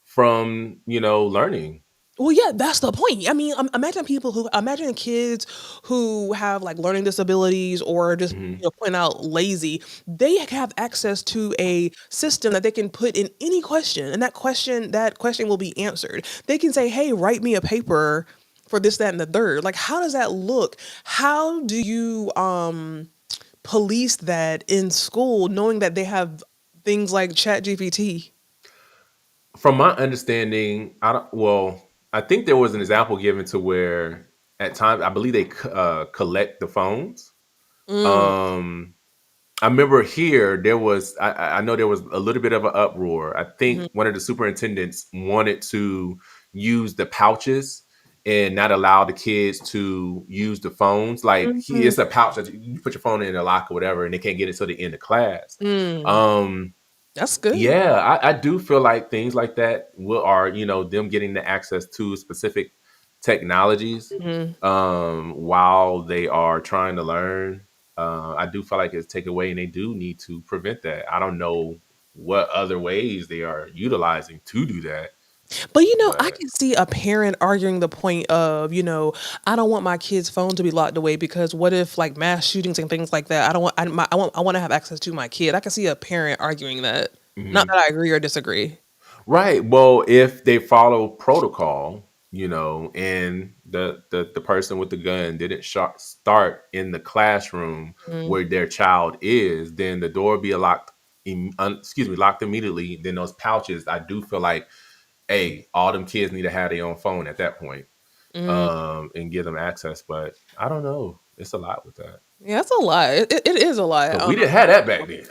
From learning. Well, yeah, that's the point. I mean, imagine kids who have like learning disabilities or just point out lazy. They have access to a system that they can put in any question, and that question will be answered. They can say, "Hey, write me a paper for this, that, and the third." Like, how does that look? How do you police that in school, knowing that they have things like ChatGPT? From my understanding, I think there was an example given to where at times I believe they collect the phones. I remember here there was I know there was a little bit of an uproar. I think one of the superintendents wanted to use the pouches and not allow the kids to use the phones. Like it's a pouch that you put your phone in a lock or whatever, and they can't get it till the end of class. That's good. Yeah, I do feel like things like that are them getting the access to specific technologies while they are trying to learn. I do feel like it's take away, and they do need to prevent that. I don't know what other ways they are utilizing to do that. But I can see a parent arguing the point of, I don't want my kid's phone to be locked away because what if like mass shootings and things like that? I want to have access to my kid. I can see a parent arguing that. Not that I agree or disagree. Right. Well, if they follow protocol, and the person with the gun didn't start in the classroom where their child is, then the door be locked immediately. Then those pouches, I do feel like, hey, all them kids need to have their own phone at that point, and give them access. But I don't know. It's a lot with that. Yeah, it's a lot. It is a lot. We didn't have that back then.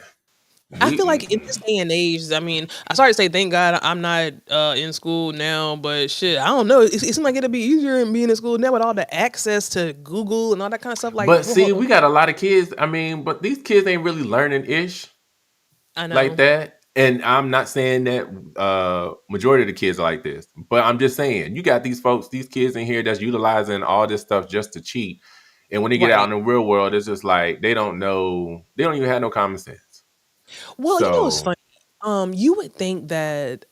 I feel like in this day and age, I mean, I started to say, thank God I'm not in school now, but shit, I don't know. It seems like it'd be easier in being in school now with all the access to Google and all that kind of stuff. Like, but see, we got a lot of kids. I mean, but these kids ain't really learning I know. like that. And I'm not saying that majority of the kids are like this, but I'm just saying you got these kids in here that's utilizing all this stuff just to cheat. And when they get out in the real world, it's just like they don't know. They don't even have no common sense. Well, you know what's funny? You would think that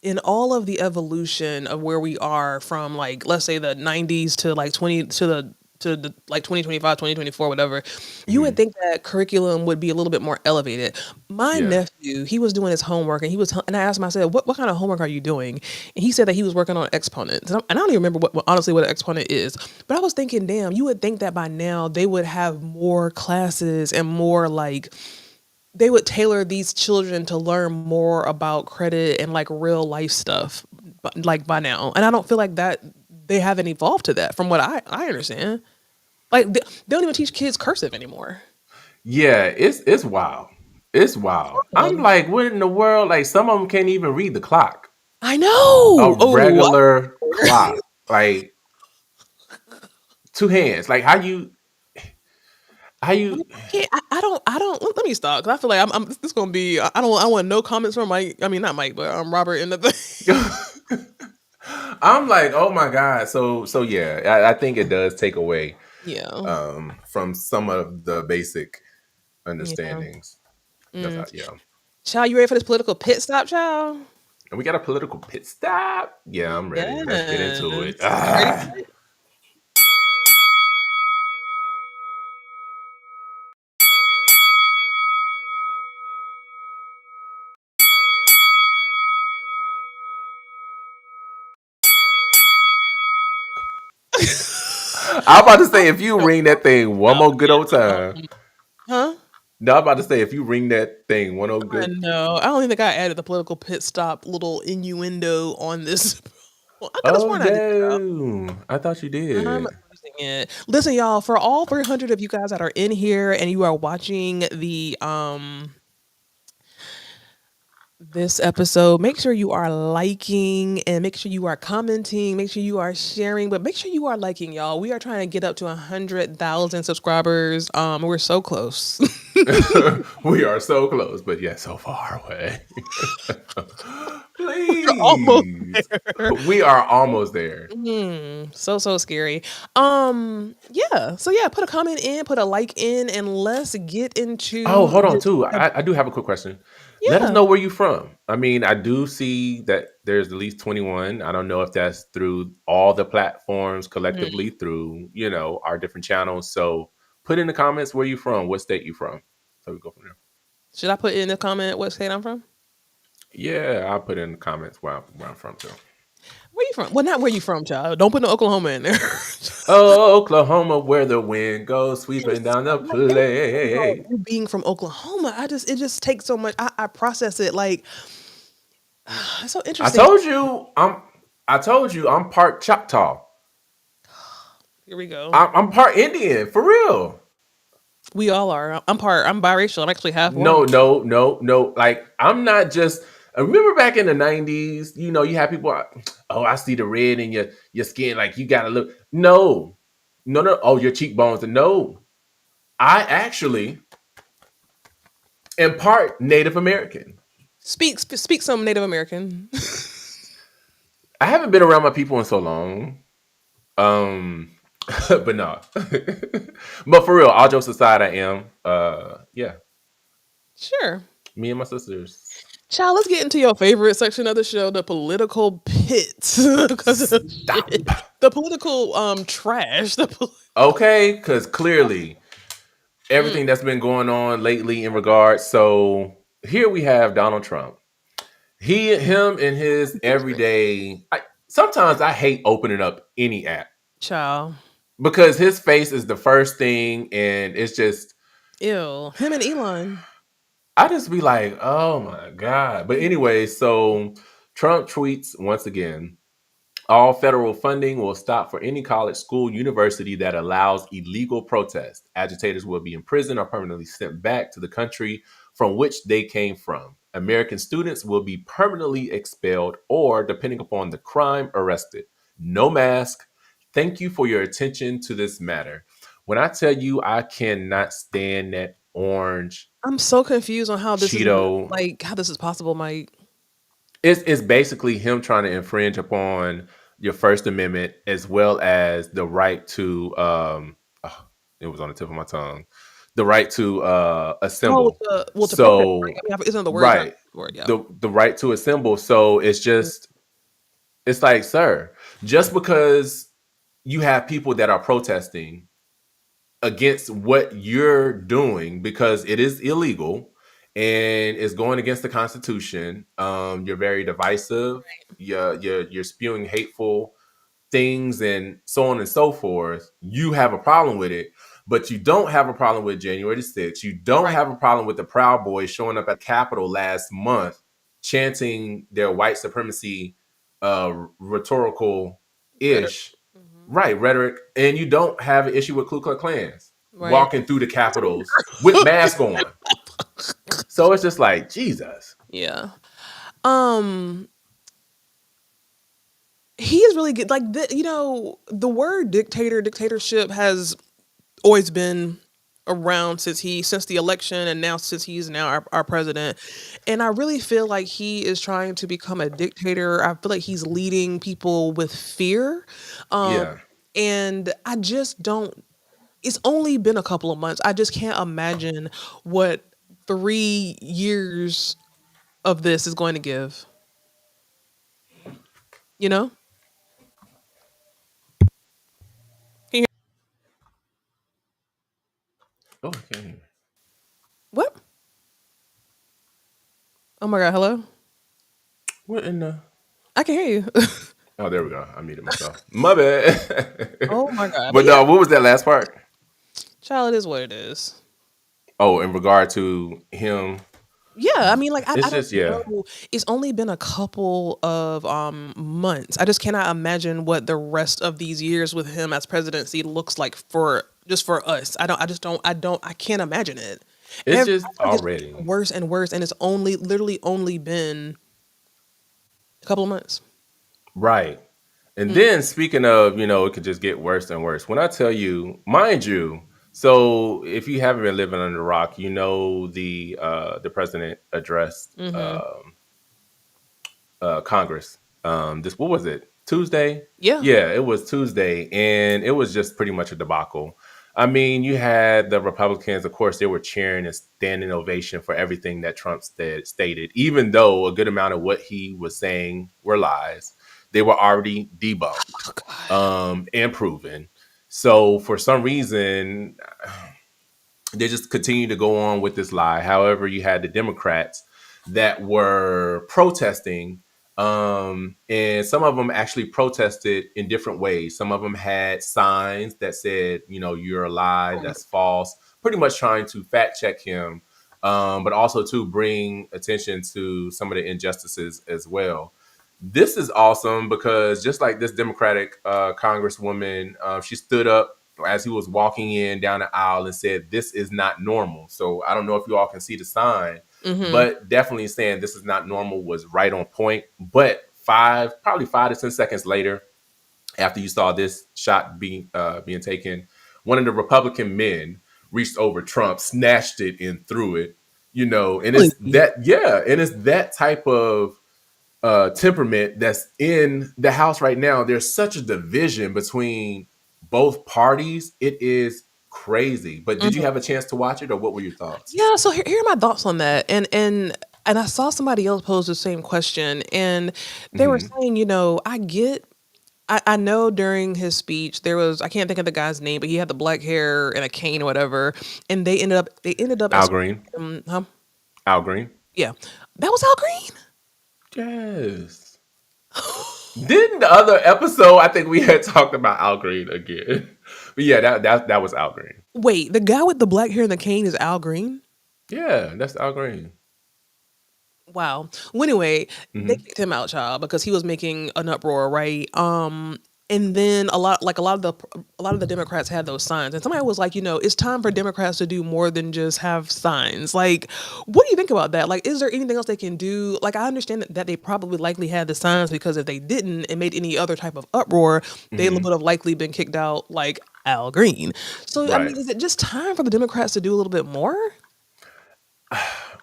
in all of the evolution of where we are from, like, let's say the 90s to like 20 to the like 2025, 2024, whatever, you would think that curriculum would be a little bit more elevated. My nephew, he was doing his homework and and I asked him, I said, what kind of homework are you doing? And he said that he was working on exponents. And I don't even remember honestly what an exponent is. But I was thinking, damn, you would think that by now they would have more classes and more like they would tailor these children to learn more about credit and like real life stuff like by now. And I don't feel like that they haven't evolved to that from what I understand. Like they don't even teach kids cursive anymore. Yeah, it's wild. It's wild. I'm like, what in the world? Like some of them can't even read the clock. I know. A regular clock. Like 2 hands. Like how you I don't let me stop because I feel like I'm this gonna be I want no comments from Mike. I mean not Mike, but Robert in the thing. I'm like, oh my God. So yeah, I think it does take away from some of the basic understandings. Yeah. Child, you ready for this political pit stop, child? And we got a political pit stop. Yeah, I'm ready. Yes. Let's get into it. I'm about to say, if you ring that thing one more good old time. Huh? No, I'm about to say, if you ring that thing one old good. No, I don't even think I added the political pit stop little innuendo on this. I thought you did. Listen, y'all, for all 300 of you guys that are in here and you are watching the this episode, make sure you are liking and make sure you are commenting, make sure you are sharing, but make sure you are liking, y'all. We are trying to get up to 100,000 subscribers. We're so close. We are so close, but yet so far away. Please. We are almost there. So scary. Yeah. So yeah, put a comment in, put a like in, and let's get into. Oh, hold on, too. I do have a quick question. Yeah. Let us know where you're from. I mean, I do see that there's at least 21. I don't know if that's through all the platforms collectively through, our different channels. So put in the comments where you're from, what state you're from. So we go from there. Should I put in the comment what state I'm from? Yeah, I'll put in the comments where I'm from too. Where you from? Well, not where you from, child. Don't put no Oklahoma in there. Oh, Oklahoma, where the wind goes sweeping down the place. You being from Oklahoma, it just takes so much. I process it like it's so interesting. I told you I'm part Choctaw. Here we go. I'm part Indian, for real. We all are. I'm biracial. I'm actually half. No. Like I'm not just. Remember back in the 90s, you have people. Oh, I see the red in your skin. Like you gotta look. No. Oh, your cheekbones. No, I actually am part Native American. Speak some Native American. I haven't been around my people in so long. But no. But for real, all jokes aside, I am. Yeah. Sure. Me and my sisters. Child, let's get into your favorite section of the show, the political pits. The political trash. Okay, because clearly everything that's been going on lately in regards. So here we have Donald Trump. Him and his everyday. Sometimes I hate opening up any app. Child. Because his face is the first thing and it's just. Ew. Him and Elon. I just be like, oh my God. But anyway, so Trump tweets once again, all federal funding will stop for any college, school, university that allows illegal protest. Agitators will be imprisoned or permanently sent back to the country from which they came from. American students will be permanently expelled or, depending upon the crime, arrested. No mask. Thank you for your attention to this matter. When I tell you I cannot stand that orange, I'm so confused on how this Cheeto, is how this is possible, Mike. It's basically him trying to infringe upon your First Amendment as well as the right to it was on the tip of my tongue. The right to assemble. To protest, so right? I mean, isn't the word right, word? Yeah. the right to assemble. So it's just it's like, sir, just because you have people that are protesting against what you're doing because it is illegal and it's going against the Constitution. You're very divisive. You're spewing hateful things and so on and so forth. You have a problem with it, but you don't have a problem with January the 6th. You don't have a problem with the Proud Boys showing up at Capitol last month chanting their white supremacy rhetorical ish rhetoric, and you don't have an issue with Ku Klux Klans walking through the Capitals with masks on. So it's just like, Jesus. Yeah. He is really good. Like, the word dictatorship has always been around since the election, and now since he's now our president. And I really feel like he is trying to become a dictator. I feel like he's leading people with fear. And I just don't, it's only been a couple of months. I just can't imagine what 3 years of this is going to give. You know? Oh, okay. What? Oh my God, hello? What in the... I can hear you. Oh, there we go. I muted myself. My bad. Oh my God. But no, what was that last part? Child, it is what it is. Oh, in regard to him... Yeah, I mean, like, I it's don't know. It's only been a couple of months. I just cannot imagine what the rest of these years with him as presidency looks like for us. I can't imagine it. It's just already worse and worse, and it's literally only been a couple of months. Right. And then speaking of, it could just get worse and worse. When I tell you, mind you, so if you haven't been living under a rock, the president addressed Congress. What was it? Tuesday? Yeah. Yeah, it was Tuesday, and it was just pretty much a debacle. I mean, you had the Republicans, of course, they were cheering and standing ovation for everything that Trump stated, even though a good amount of what he was saying were lies. They were already debunked and proven. So for some reason, they just continue to go on with this lie. However, you had the Democrats that were protesting, and some of them actually protested in different ways. Some of them had signs that said, you're a lie, that's false, pretty much trying to fact check him, but also to bring attention to some of the injustices as well. This is awesome because just like this Democratic congresswoman, she stood up as he was walking in down the aisle and said, "This is not normal." So I don't know if you all can see the sign, but definitely saying this is not normal was right on point. But probably 5 to 10 seconds later, after you saw this shot being taken, one of the Republican men reached over Trump, snatched it and threw it, and it's that type of temperament that's in the House right now. There's such a division between both parties. It is crazy. But did you have a chance to watch it, or what were your thoughts? Yeah, so here are my thoughts on that. And I saw somebody else pose the same question, and they were saying, I know during his speech there was, I can't think of the guy's name, but he had the black hair and a cane or whatever, and they ended up Al Green. Al Green. Yeah, that was Al Green. Yes. Didn't the other episode, I think we had talked about Al Green again. But yeah, that was Al Green. Wait, the guy with the black hair and the cane is Al Green? Yeah, that's Al Green. Wow. Well, anyway, they kicked him out, child, because he was making an uproar, right? And then a lot of the Democrats had those signs, and somebody was like, it's time for Democrats to do more than just have signs. Like, what do you think about that? Like, is there anything else they can do? Like, I understand that they probably likely had the signs because if they didn't and made any other type of uproar, they would have likely been kicked out, like Al Green. So, right. I mean, is it just time for the Democrats to do a little bit more?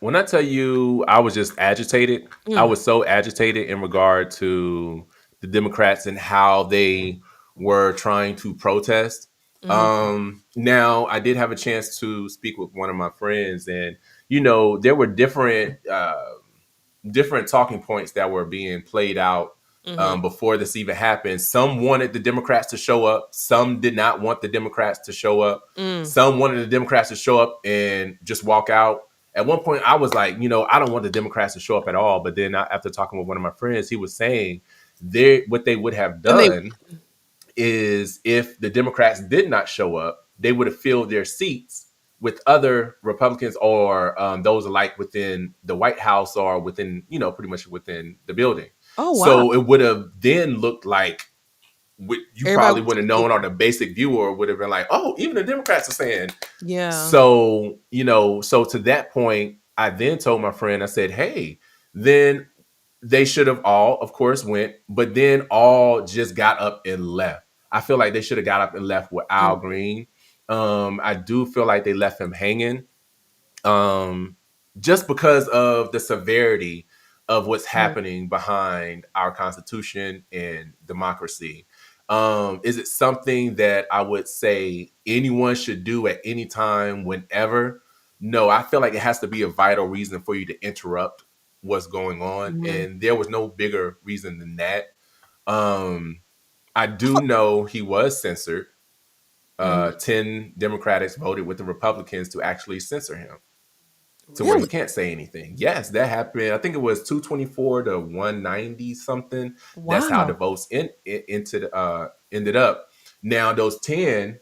When I tell you, I was just agitated. I was so agitated in regard to the Democrats and how they were trying to protest. Now I did have a chance to speak with one of my friends, and there were different talking points that were being played out before this even happened. Some wanted the Democrats to show up. Some did not want the Democrats to show up. Some wanted the Democrats to show up and just walk out. At one point, I was like, I don't want the Democrats to show up at all. But then after talking with one of my friends, he was saying what they would have done is if the Democrats did not show up, they would have filled their seats with other Republicans or those alike within the White House or within, pretty much within the building. Oh, wow. So it would have then looked like probably would have known, or the basic viewer would have been like, oh, even the Democrats are saying. Yeah. So, so to that point, I then told my friend, I said, hey, then they should have all, of course, went, but then all just got up and left. I feel like they should have got up and left with Al Green. I do feel like they left him hanging just because of the severity of what's happening behind our Constitution and democracy. Is it something that I would say anyone should do at any time, whenever? No, I feel like it has to be a vital reason for you to interrupt what's going on. And there was no bigger reason than that. I do know he was censored. 10 Democrats voted with the Republicans to actually censor him to where he can't say anything. Yes, that happened. I think it was 224 to 190 something. Wow. That's how the votes ended up. Now, those 10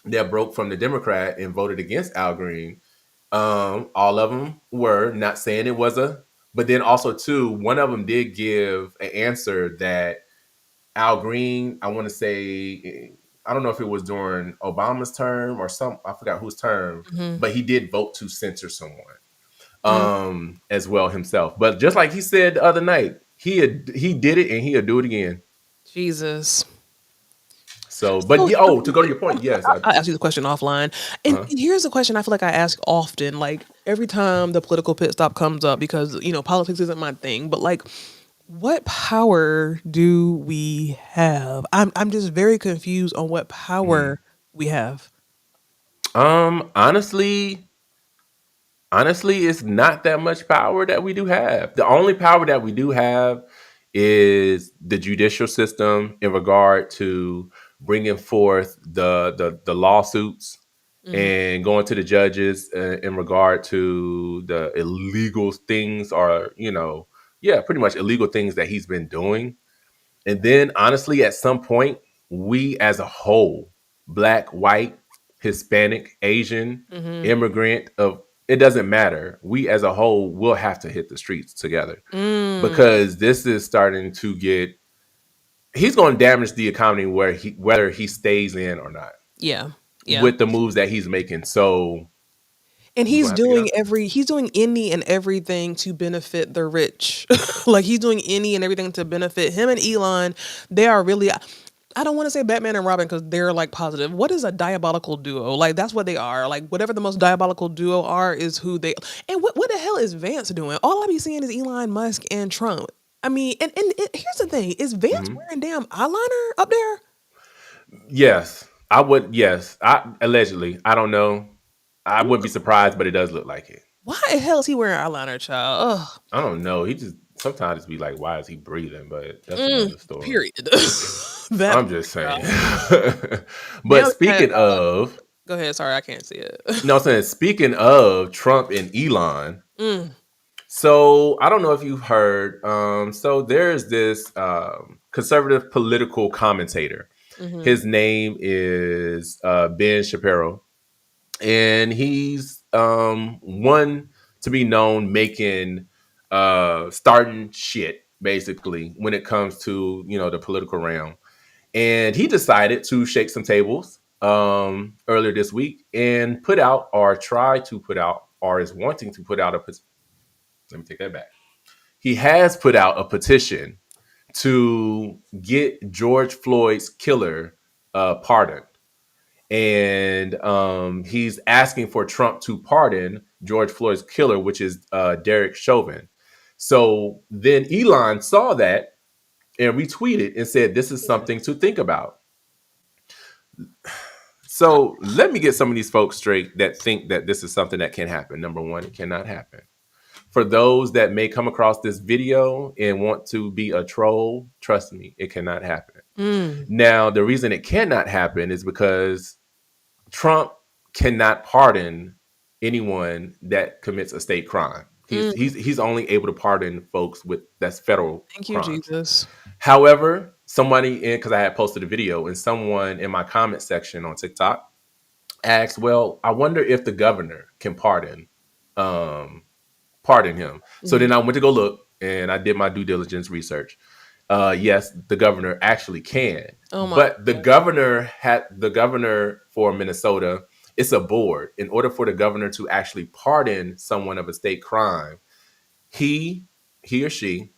that broke from the Democrat and voted against Al Green, all of them were not saying it was but then also too, one of them did give an answer that Al Green, I want to say, I don't know if it was during Obama's term or I forgot whose term, but he did vote to censor someone as well himself. But just like he said the other night, he did it and he'll do it again. Jesus. So, but to go to your point, yes. I'll ask you the question offline. And here's a question I feel like I ask often, like every time the political pit stop comes up, because, politics isn't my thing, but like, what power do we have? I'm just very confused on what power we have. Honestly, it's not that much power that we do have. The only power that we do have is the judicial system in regard to bringing forth the lawsuits and going to the judges in regard to the illegal things or, pretty much illegal things that he's been doing. And then honestly, at some point, we as a whole, Black, white, Hispanic, Asian, immigrant, it doesn't matter. We as a whole will have to hit the streets together because this is starting to he's going to damage the economy whether he stays in or not. Yeah. With the moves that he's making. So, and he's doing any and everything to benefit the rich. Like he's doing any and everything to benefit him and Elon. They are really, I don't want to say Batman and Robin because they're like positive. What is a diabolical duo? Like that's what they are. Like whatever the most diabolical duo are is who they. And what the hell is Vance doing? All I be seeing is Elon Musk and Trump. I mean, and here's the thing: is Vance wearing damn eyeliner up there? Yes, I would. Yes, allegedly. I don't know. I wouldn't be surprised, but it does look like it. Why the hell is he wearing eyeliner, child? Ugh. I don't know. He just sometimes be like, "Why is he breathing?" But that's another story. Period. I'm just saying. But now, speaking of, go ahead. Sorry, I can't see it. No, I'm saying speaking of Trump and Elon. So I don't know if you've heard. So there's this conservative political commentator. His name is Ben Shapiro. And he's one to be known making starting shit basically when it comes to the political realm. And he decided to shake some tables earlier this week and put out or is wanting to put out let me take that back. He has put out a petition to get George Floyd's killer pardoned. And he's asking for Trump to pardon George Floyd's killer, which is Derek Chauvin. So then Elon saw that and retweeted and said, "This is something to think about." So let me get some of these folks straight that think that this is something that can happen. Number one, it cannot happen. For those that may come across this video and want to be a troll, trust me, it cannot happen. Now, the reason it cannot happen is because Trump cannot pardon anyone that commits a state crime. He's only able to pardon folks that's federal Thank you, crimes. Jesus. However, because I had posted a video and someone in my comment section on TikTok asked, well, I wonder if the governor can pardon him. So then I went to go look and I did my due diligence research. Yes, the governor actually can. But the governor for Minnesota, it's a board. In order for the governor to actually pardon someone of a state crime, he or she,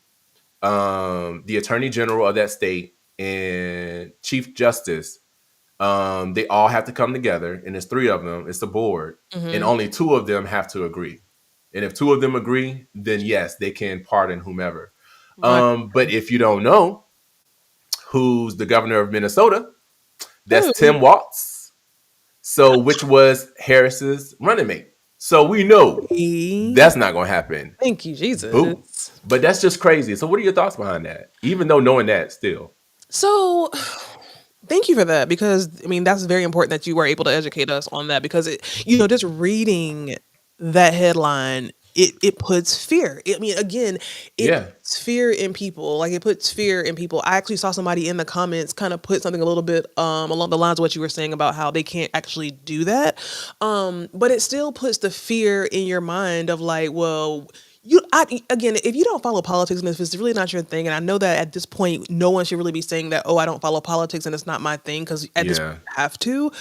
the attorney general of that state and chief justice, they all have to come together, and there's 3 of them. It's a board, and only 2 of them have to agree. And if 2 of them agree, then yes, they can pardon whomever. But if you don't know who's the governor of Minnesota, that's Tim Walz. So which was Harris's running mate. So we know that's not going to happen. Thank you, Jesus. Boom. But that's just crazy. So what are your thoughts behind that? Even though knowing that still. So thank you for that, because I mean, that's very important that you were able to educate us on that, because just reading that headline, it puts fear. I mean, again, puts fear in people. Like, it puts fear in people. I actually saw somebody in the comments kind of put something a little bit along the lines of what you were saying about how they can't actually do that. But it still puts the fear in your mind of like, well, if you don't follow politics and if it's really not your thing, and I know that at this point, no one should really be saying that, oh, I don't follow politics and it's not my thing, because at this point, you have to.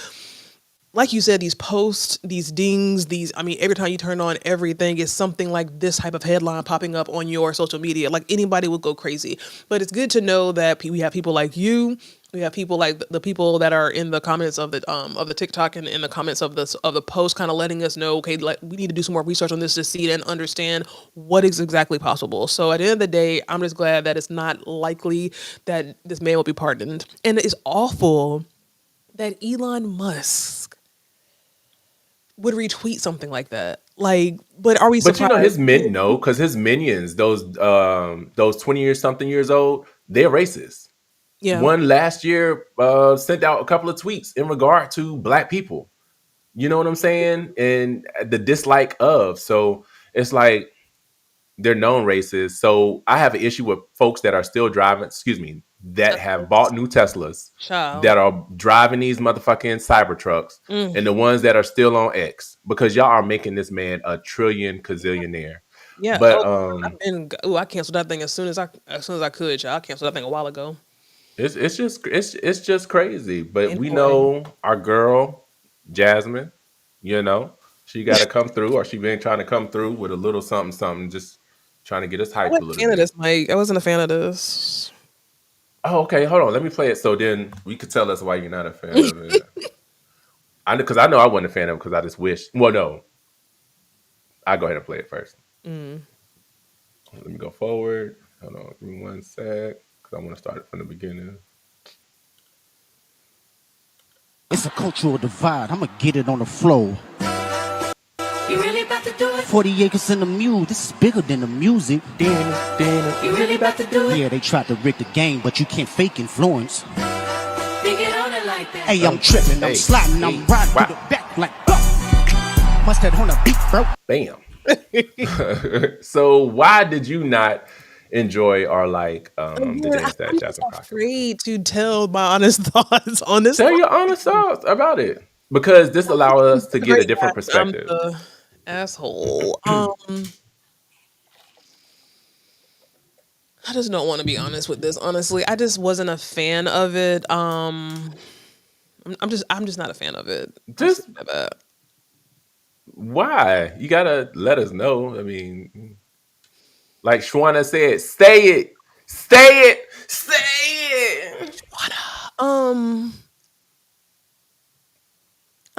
Like you said, these posts, these dings, every time you turn on everything, is something like this type of headline popping up on your social media. Like, anybody would go crazy. But it's good to know that we have people like you. We have people like the people that are in the comments of the TikTok and in the comments of the post, kind of letting us know, okay, like, we need to do some more research on this to see and understand what is exactly possible. So at the end of the day, I'm just glad that it's not likely that this man will be pardoned. And it's awful that Elon Musk would retweet something like that. Like, but are we surprised? But because his minions, those 20 years old, they're racist. Yeah. One last year sent out a couple of tweets in regard to Black people. You know what I'm saying? And the dislike of. So it's like, they're known racist. So I have an issue with folks that are still driving, that have bought new Teslas, that are driving these motherfucking Cybertrucks, and the ones that are still on X, because y'all are making this man a trillion gazillionaire. Yeah, but I canceled that thing as soon as I could. Y'all, I canceled that thing a while ago. It's just crazy. But we know our girl Jasmine. She got to come through, or she been trying to come through with a little something, just trying to get us hyped a little bit. This, Mike. I wasn't a fan of this. Oh, okay. Hold on. Let me play it, so then we could tell us why you're not a fan of it. Because I know I wasn't a fan of it, because I just wish. Well, no. I'll go ahead and play it first. Let me go forward. Hold on. Give me 1 sec, because I want to start it from the beginning. It's a cultural divide. I'm going to get it on the flow. You really about to do it? 40 acres in the mule. This is bigger than the music. You really about to do it? Yeah, they tried to rig the game, but you can't fake influence. Get on it like that. Hey, I'm tripping, I'm sliding, I'm riding through the back like, must have on a beat, bro. Bam. So why did you not enjoy or like the dance that Jasmine Crockett? I'm afraid to tell my honest thoughts on this. Tell your honest thoughts about it, because this allows us to get a different perspective. I'm the asshole. I just don't want to be honest with this. Honestly, I just wasn't a fan of it. I'm just not a fan of it. Just why? You gotta let us know. I mean, like Shwana said, stay it. Shwana.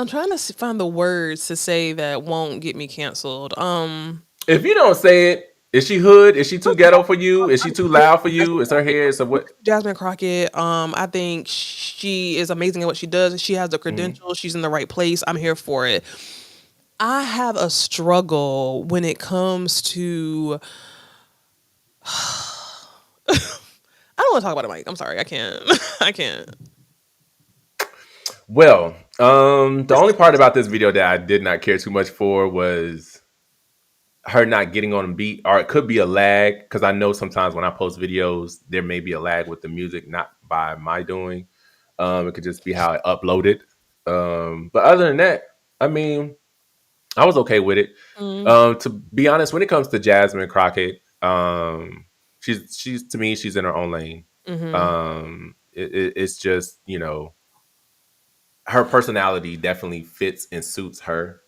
I'm trying to find the words to say that won't get me canceled. If you don't say it, Is she hood? Is she too ghetto for you? Is she too loud for you? Is her hair? So what? Jasmine Crockett. I think she is amazing at what she does. She has the credentials. She's in the right place. I'm here for it. I have a struggle when it comes to. I don't want to talk about it, Mike. I'm sorry. I can't. I can't. Well, the only part about this video that I did not care too much for was her not getting on a beat, or it could be a lag, because I know sometimes when I post videos, there may be a lag with the music, not by my doing. It could just be how I uploaded. But other than that, I mean, I was okay with it. To be honest, when it comes to Jasmine Crockett, she's to me, she's in her own lane. It's just, you know, her personality definitely fits and suits her.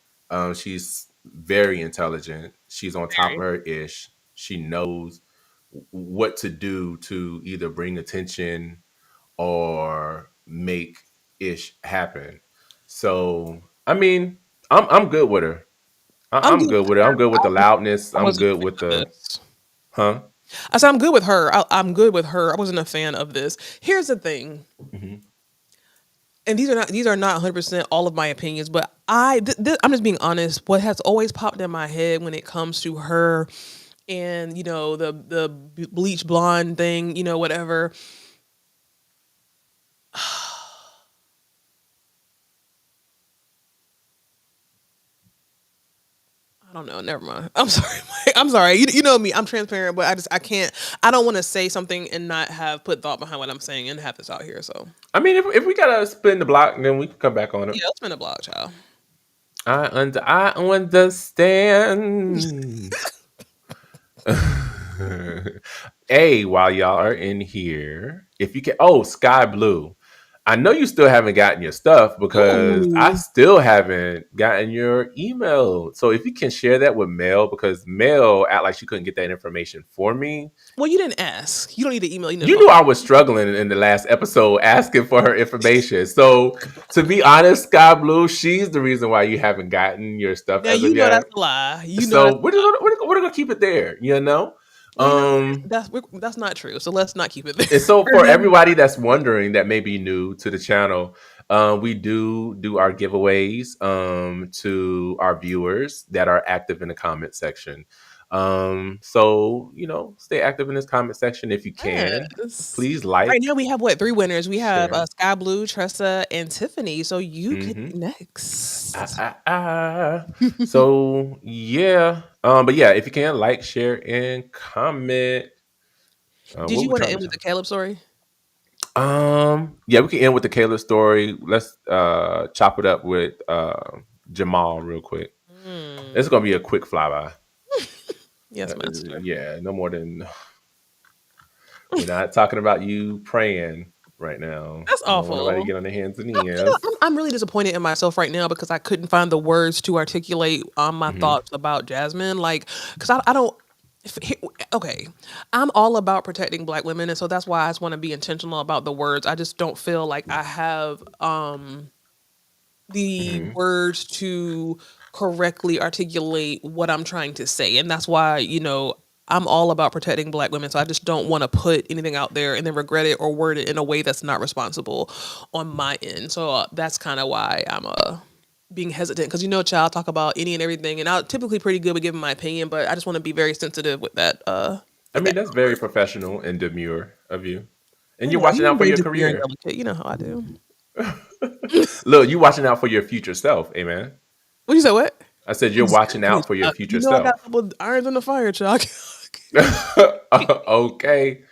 She's very intelligent. She's on top of her ish. She knows what to do to either bring attention or make ish happen. So, I mean, I'm good with her. I'm good with her. I'm good with the loudness. I'm good with the, huh? I said I'm good with her. I'm good with her. I wasn't a fan of this. Here's the thing. And these are not 100% all of my opinions, but I'm just being honest. What has always popped in my head when it comes to her and, you know, the bleach blonde thing, you know, whatever. I don't know. Never mind. I'm sorry, Mike. I'm sorry. You know me. I'm transparent, but I can't. I don't want to say something and not have put thought behind what I'm saying and have this out here. So I mean, if we gotta spin the block, then we can come back on it. Yeah, let's spin the block, child. I understand. Hey, while y'all are in here, if you can, Sky Blue. I know you still haven't gotten your stuff because I still haven't gotten your email. So if you can share that with Mel, because Mel act like she couldn't get that information for me. Well, you didn't ask. You don't need the email. You knew I was struggling in the last episode asking for her information. So to be honest, Sky Blue, she's the reason why you haven't gotten your stuff. Now you know that's a lie. We're gonna keep it there. You know. That's not true. So let's not keep it there. And so for everybody that's wondering, that may be new to the channel, we do our giveaways to our viewers that are active in the comment section. So, you know, stay active in this comment section if you can. Yes. Please like. Right now we have 3 winners. We have Sky Blue, Tressa, and Tiffany. So you can be next. So yeah. But yeah, if you can, like, share, and comment. Did you want to end with the Caleb story? Yeah, we can end with the Caleb story. Let's chop it up with Jamal real quick. It's gonna be a quick flyby. Yes, master. Yeah, no more than. We're not talking about you praying right now. That's awful. Nobody get on their hands and knees. You know, I'm really disappointed in myself right now because I couldn't find the words to articulate my thoughts about Jasmine. Like, because I don't. Okay, I'm all about protecting Black women, and so that's why I just want to be intentional about the words. I just don't feel like I have the words to correctly articulate what I'm trying to say, and that's why, you know, I'm all about protecting Black women. So I just don't want to put anything out there and then regret it or word it in a way that's not responsible on my end. So that's kind of why I'm being hesitant, because, you know, child, talk about any and everything, and I'm typically pretty good with giving my opinion, but I just want to be very sensitive with that. I mean, that's very professional and demure of you, and you're watching out for your career. You know how I do. Look, you watching out for your future self, amen. What you say? What? I said you're watching out for your future self. I got a couple irons in the fire, child. Okay.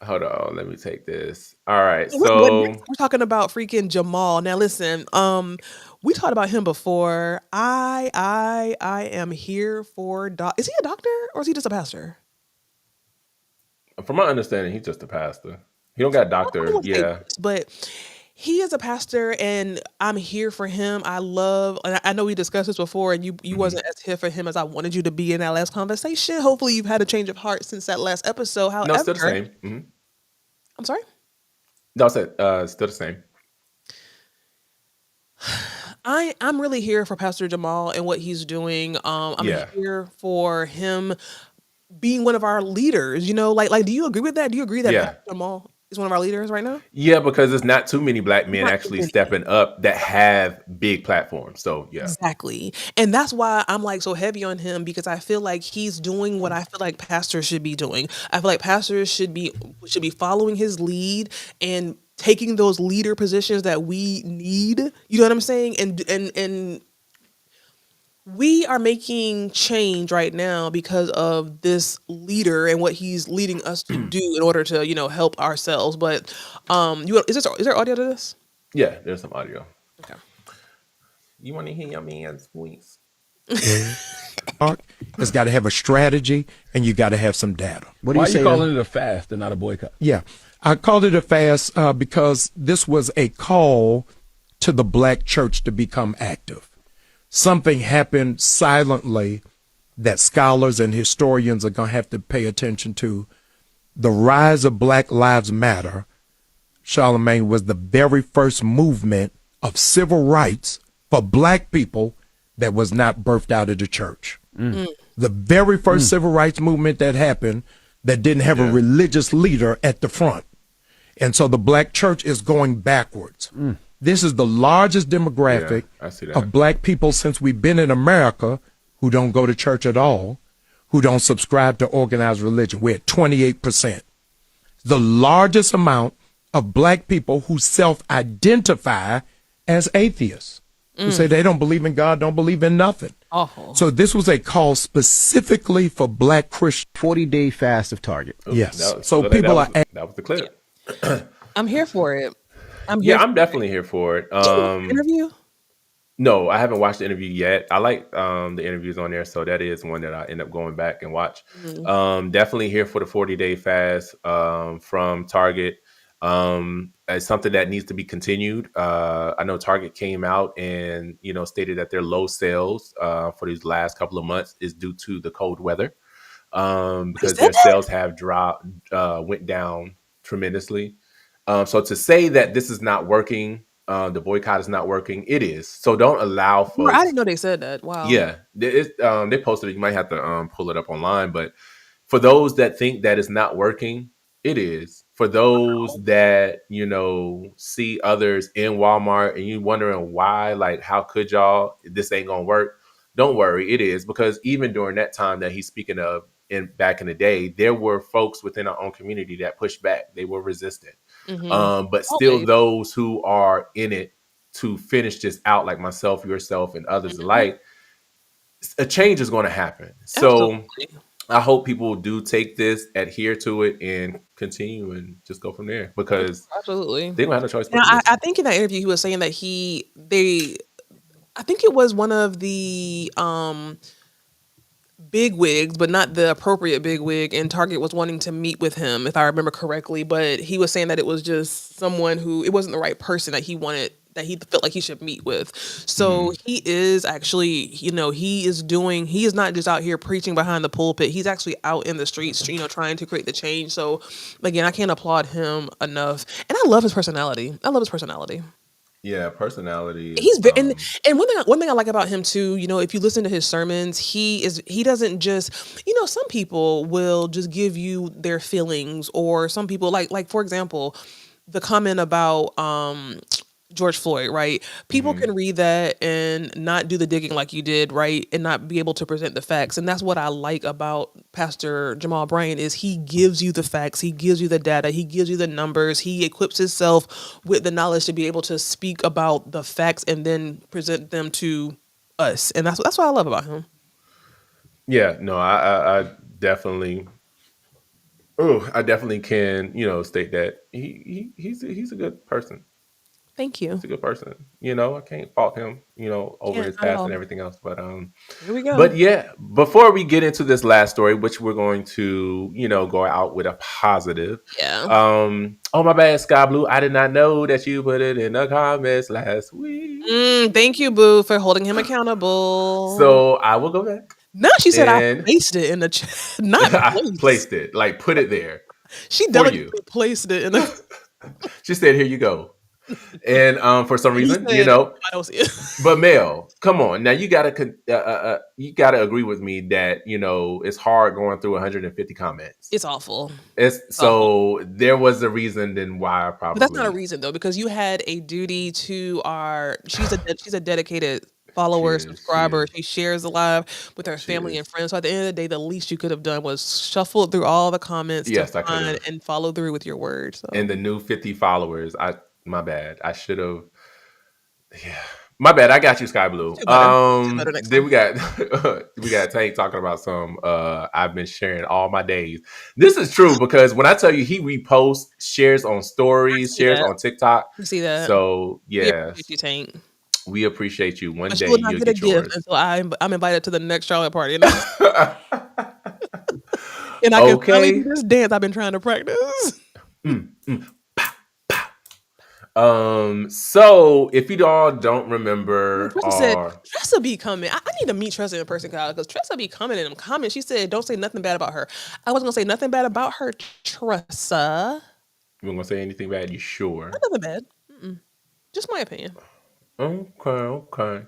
Hold on, let me take this. All right, so we're talking about freaking Jamal. Now listen, we talked about him before. I am here for Is he a doctor or is he just a pastor? From my understanding, he's just a pastor. He don't got a doctor, yeah. But he is a pastor, and I'm here for him. I know we discussed this before, and you wasn't as here for him as I wanted you to be in that last conversation. Hopefully you've had a change of heart since that last episode. However, no, still the same. I'm sorry? No, I said still the same. I'm really here for Pastor Jamal and what he's doing. I'm here for him being one of our leaders. You know, like do you agree with that? Do you agree that Pastor Jamal is one of our leaders right now? Yeah, because there's not too many black men actually stepping up that have big platforms. So yeah, exactly, and that's why I'm like so heavy on him, because I feel like he's doing what I feel like pastors should be doing. I feel like pastors should be following his lead and taking those leader positions that we need. You know what I'm saying? And we are making change right now because of this leader and what he's leading us to do in order to, help ourselves. But is there audio to this? Yeah, there's some audio. Okay. You want to hear your man's voice? It's got to have a strategy, and you got to have some data. Why are you calling it a fast and not a boycott? Yeah, I called it a fast because this was a call to the black church to become active. Something happened silently that scholars and historians are going to have to pay attention to. The rise of Black Lives Matter, Charlemagne, was the very first movement of civil rights for black people that was not birthed out of the church. The very first civil rights movement that happened that didn't have a religious leader at the front. And so the black church is going backwards. This is the largest demographic of black people since we've been in America who don't go to church at all, who don't subscribe to organized religion. We're at 28%. The largest amount of black people who self-identify as atheists, who say they don't believe in God, don't believe in nothing. So this was a call specifically for black Christians. 40-day fast of Target. Yes. That was the clip. I'm here for it. I'm definitely here for it. Interview? No, I haven't watched the interview yet. I like the interviews on there, so that is one that I end up going back and watch. Definitely here for the 40-day fast from Target. It's something that needs to be continued. I know Target came out and stated that their low sales for these last couple of months is due to the cold weather, because their sales have went down tremendously. So to say that this is not working, the boycott is not working, it is. So don't allow folks. I didn't know they said that. Wow. Yeah, they posted it. You might have to pull it up online. But for those that think that it's not working, it is. For those that see others in Walmart and you wondering why, like, how could y'all? This ain't gonna work. Don't worry, it is, because even during that time that he's speaking of, back in the day, there were folks within our own community that pushed back. They were resistant. But still those who are in it to finish this out, like myself, yourself, and others alike, a change is going to happen. So I hope people do take this, adhere to it, and continue and just go from there, because they don't have no choice. I think in that interview he was saying that I think it was one of the big wigs, but not the appropriate big wig, and Target was wanting to meet with him, if I remember correctly, but he was saying that it was just someone who, it wasn't the right person that he wanted, that he felt like he should meet with. So he is actually, he is not just out here preaching behind the pulpit. He's actually out in the streets, trying to create the change. So again, I can't applaud him enough. And I love his personality. Yeah, personality. He's very, and one thing I like about him too, if you listen to his sermons, he doesn't just, some people will just give you their feelings, or some people like for example, the comment about George Floyd, right? People can read that and not do the digging like you did, right? And not be able to present the facts. And that's what I like about Pastor Jamal Bryant, is he gives you the facts, he gives you the data, he gives you the numbers, he equips himself with the knowledge to be able to speak about the facts and then present them to us. And that's what I love about him. Yeah, no, I definitely can, state that he's a good person. Thank you. He's a good person. I can't fault him, over his past and everything else. But here we go. But yeah, before we get into this last story, which we're going to, go out with a positive. Yeah. Oh, my bad, Sky Blue. I did not know that you put it in the comments last week. Thank you, Boo, for holding him accountable. So I will go back. No, she said I placed it in the chat. Not I placed it, like put it there. She definitely placed it in the. She said, "Here you go." And for some reason, said, I don't see it. But Mel, come on, now you gotta agree with me that it's hard going through 150 comments. It's awful. It's awful. There was a reason then why I probably. But that's not a reason though, because you had a duty to she's a dedicated follower, subscriber. She shares the live with her family and friends. So at the end of the day, the least you could have done was shuffle through all the comments to find and follow through with your word. So. And the new 50 followers, my bad. I should have. Yeah. My bad. I got you, Sky Blue. Then we got Tank talking about some I've been sharing all my days. This is true because when I tell you he reposts, shares on stories, shares on TikTok. You see that? So yeah. We appreciate you, Tank. We appreciate you. One but day you will not you'll get a get gift yours. until I'm invited to the next Charlotte party. And I can finally do this dance I've been trying to practice. So if you all don't remember, Tressa said Tressa be coming. I need to meet Tressa in person, Kyle, because Tressa be coming in them comments. She said, "Don't say nothing bad about her." I wasn't gonna say nothing bad about her, Tressa. You weren't gonna say anything bad? You sure? Nothing bad. Just my opinion. Okay.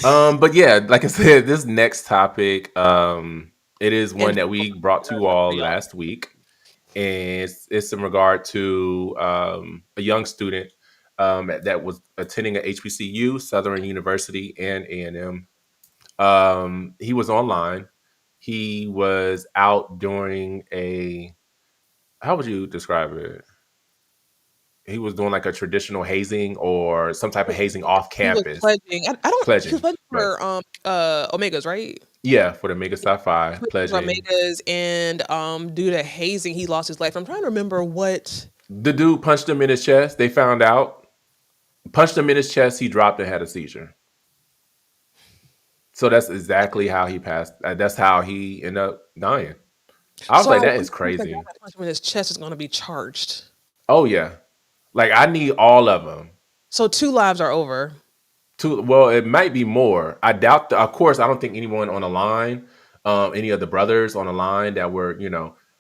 But yeah, like I said, this next topic, it is one that we brought to you all last week, and it's in regard to a young student that was attending at HBCU, Southern University, and A&M. He was online. He was out during how would you describe it? He was doing like a traditional hazing or some type of hazing off campus. He was pledging. I don't. Pledging. He was pledging for Omegas, right? Yeah, for the Omega Psi Phi pledging. Omegas, and due to hazing, he lost his life. I'm trying to remember what. The dude punched him in his chest. They found out. Punched him in his chest. He dropped and had a seizure. So that's exactly how he passed. That's how he ended up dying. I was like, that is crazy. The guy that punched him in his chest is going to be charged. Oh yeah. Like, I need all of them. So 2 lives are over. Well, it might be more. I doubt. Of course, I don't think anyone on the line, any of the brothers on the line that were,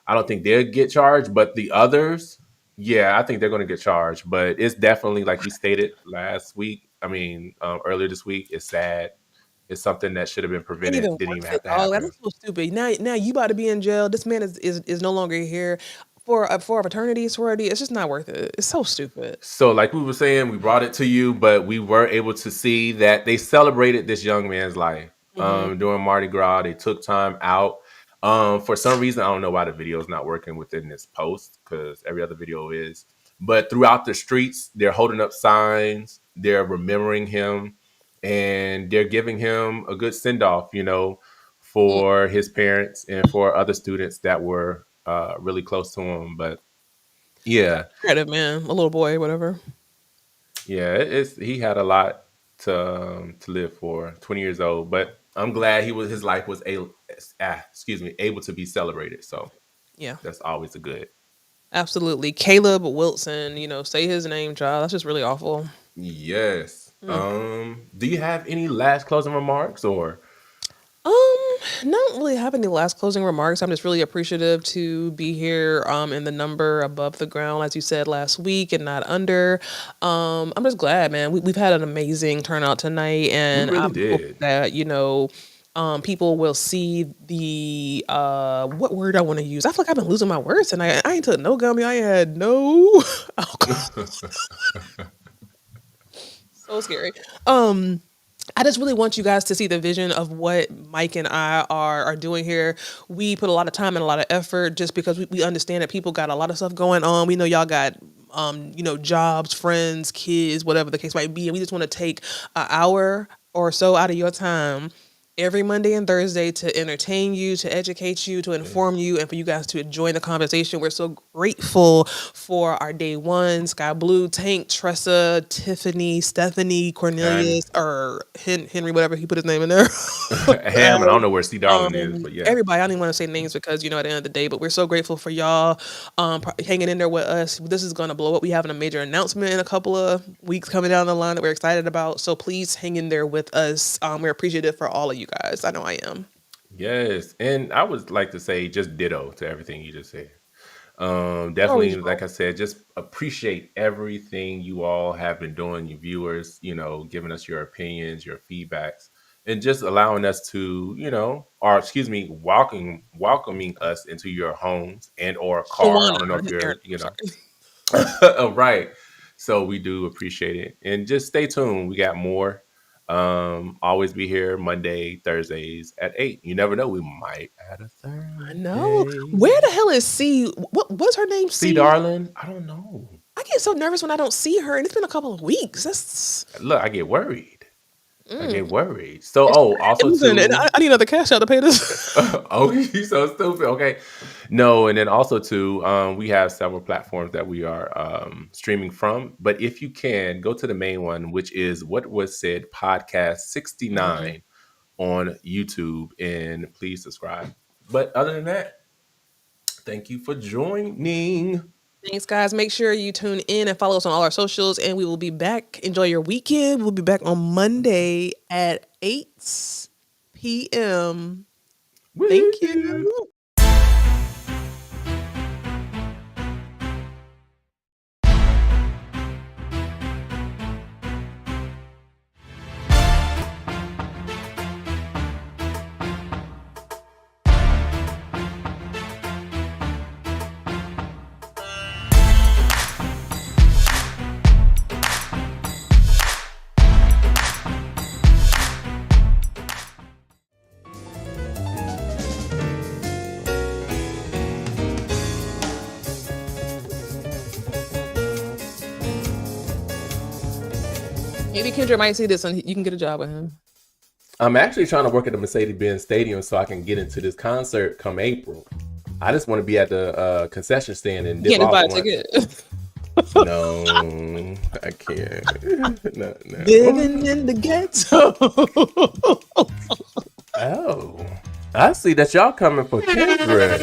I don't think they'll get charged. But the others, yeah, I think they're going to get charged. But it's definitely, like we stated last week. I mean, earlier this week. It's sad. It's something that should have been prevented. Didn't even have to happen. That's so stupid. Now you about to be in jail. This man is no longer here. For a fraternity, sorority, it's just not worth it. It's so stupid. So like we were saying, we brought it to you, but we were able to see that they celebrated this young man's life during Mardi Gras. They took time out. For some reason, I don't know why the video is not working within this post, because every other video is. But throughout the streets, they're holding up signs. They're remembering him, and they're giving him a good send-off, for his parents and for other students that were really close to him. But yeah, credit, man, a little boy, whatever. Yeah, he had a lot to live for. 20 years old, but I'm glad his life was able to be celebrated. So yeah, that's always a good. Absolutely, Caleb Wilson. Say his name, child. That's just really awful. Yes. Do you have any last closing remarks or? Not really have any last closing remarks. I'm just really appreciative to be here in the number above the ground, as you said last week, and not under. I'm just glad, man. We've had an amazing turnout tonight, and we really I did. hope that people will see the what word I want to use. I feel like I've been losing my words tonight. I ain't took no gummy. I had no alcohol. So scary. I just really want you guys to see the vision of what Mike and I are doing here. We put a lot of time and a lot of effort just because we understand that people got a lot of stuff going on. We know y'all got, jobs, friends, kids, whatever the case might be. And we just want to take an hour or so out of your time every Monday and Thursday to entertain you, to educate you, to inform you, and for you guys to join the conversation. We're so grateful for our day one, Sky Blue, Tank, Tressa, Tiffany, Stephanie, Cornelius, or Henry, whatever he put his name in there. Ham, and I don't know where C. Darwin is, but yeah. Everybody, I don't even want to say names because, at the end of the day, but we're so grateful for y'all hanging in there with us. This is going to blow up. We have a major announcement in a couple of weeks coming down the line that we're excited about. So please hang in there with us. We're appreciative for all of you guys. I know I am. Yes. And I would like to say just ditto to everything you just said. Definitely, like I said, just appreciate everything you all have been doing, your viewers, giving us your opinions, your feedbacks, and just allowing us to, welcoming us into your homes and or car. I don't know if you're, right. So we do appreciate it. And just stay tuned. We got more. Always be here Monday, Thursdays at 8. You never know. We might add a Thursday. I know. Where the hell is C? What's her name? C Darling? I don't know. I get so nervous when I don't see her, and it's been a couple of weeks. Look, I get worried. I get worried. So, also listen, I need another cash out to pay this. Oh, you so stupid. Okay. No, and then also too, we have several platforms that we are streaming from. But if you can, go to the main one, which is What Was Said Podcast 69 on YouTube, and please subscribe. But other than that, thank you for joining. Thanks, guys. Make sure you tune in and follow us on all our socials, and we will be back. Enjoy your weekend. We'll be back on Monday at 8 p.m. Thank you. Maybe Kendra might see this and you can get a job with him. I'm actually trying to work at the Mercedes-Benz Stadium so I can get into this concert come April. I just want to be at the concession stand and dip off buy a ticket. No, I can't. No. Living in the ghetto. Oh, I see that y'all coming for Kendrick.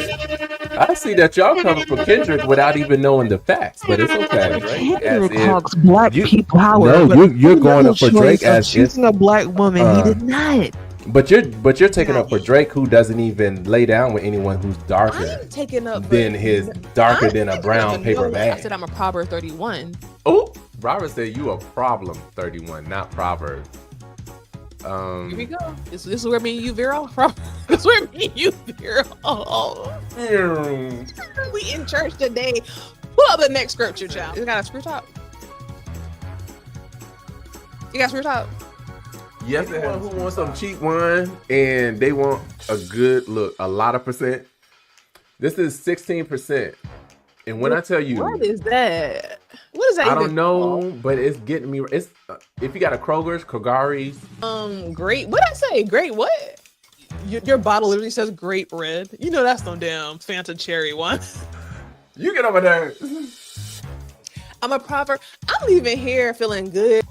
I see that y'all coming for Kendrick without even knowing the facts, but it's okay. Right? Kendrick talks black people power. No, you're going up for Drake as choosing a black woman. He did not. But you're taking up for Drake, who doesn't even lay down with anyone who's darker than a brown paper bag. I said I'm a Proverb 31. Oh, Robert said you a problem 31, not Proverbs. Here we go. This is where me and you veer off from. This is where me and you veer off. We in church today. Pull up the next scripture, child. You got a screw top? You got a screw top? Yes, anyone who wants some cheap wine and they want a good look, a lot of percent. This is 16%. And when I tell you, what is that? What is that? I don't know, but it's getting me. It's if you got a Kroger's, Kagari's. Great. What I say? Great what? Your bottle literally says grape red. You know that's no damn Fanta cherry one. You get over there. I'm a Proverb. I'm leaving here feeling good.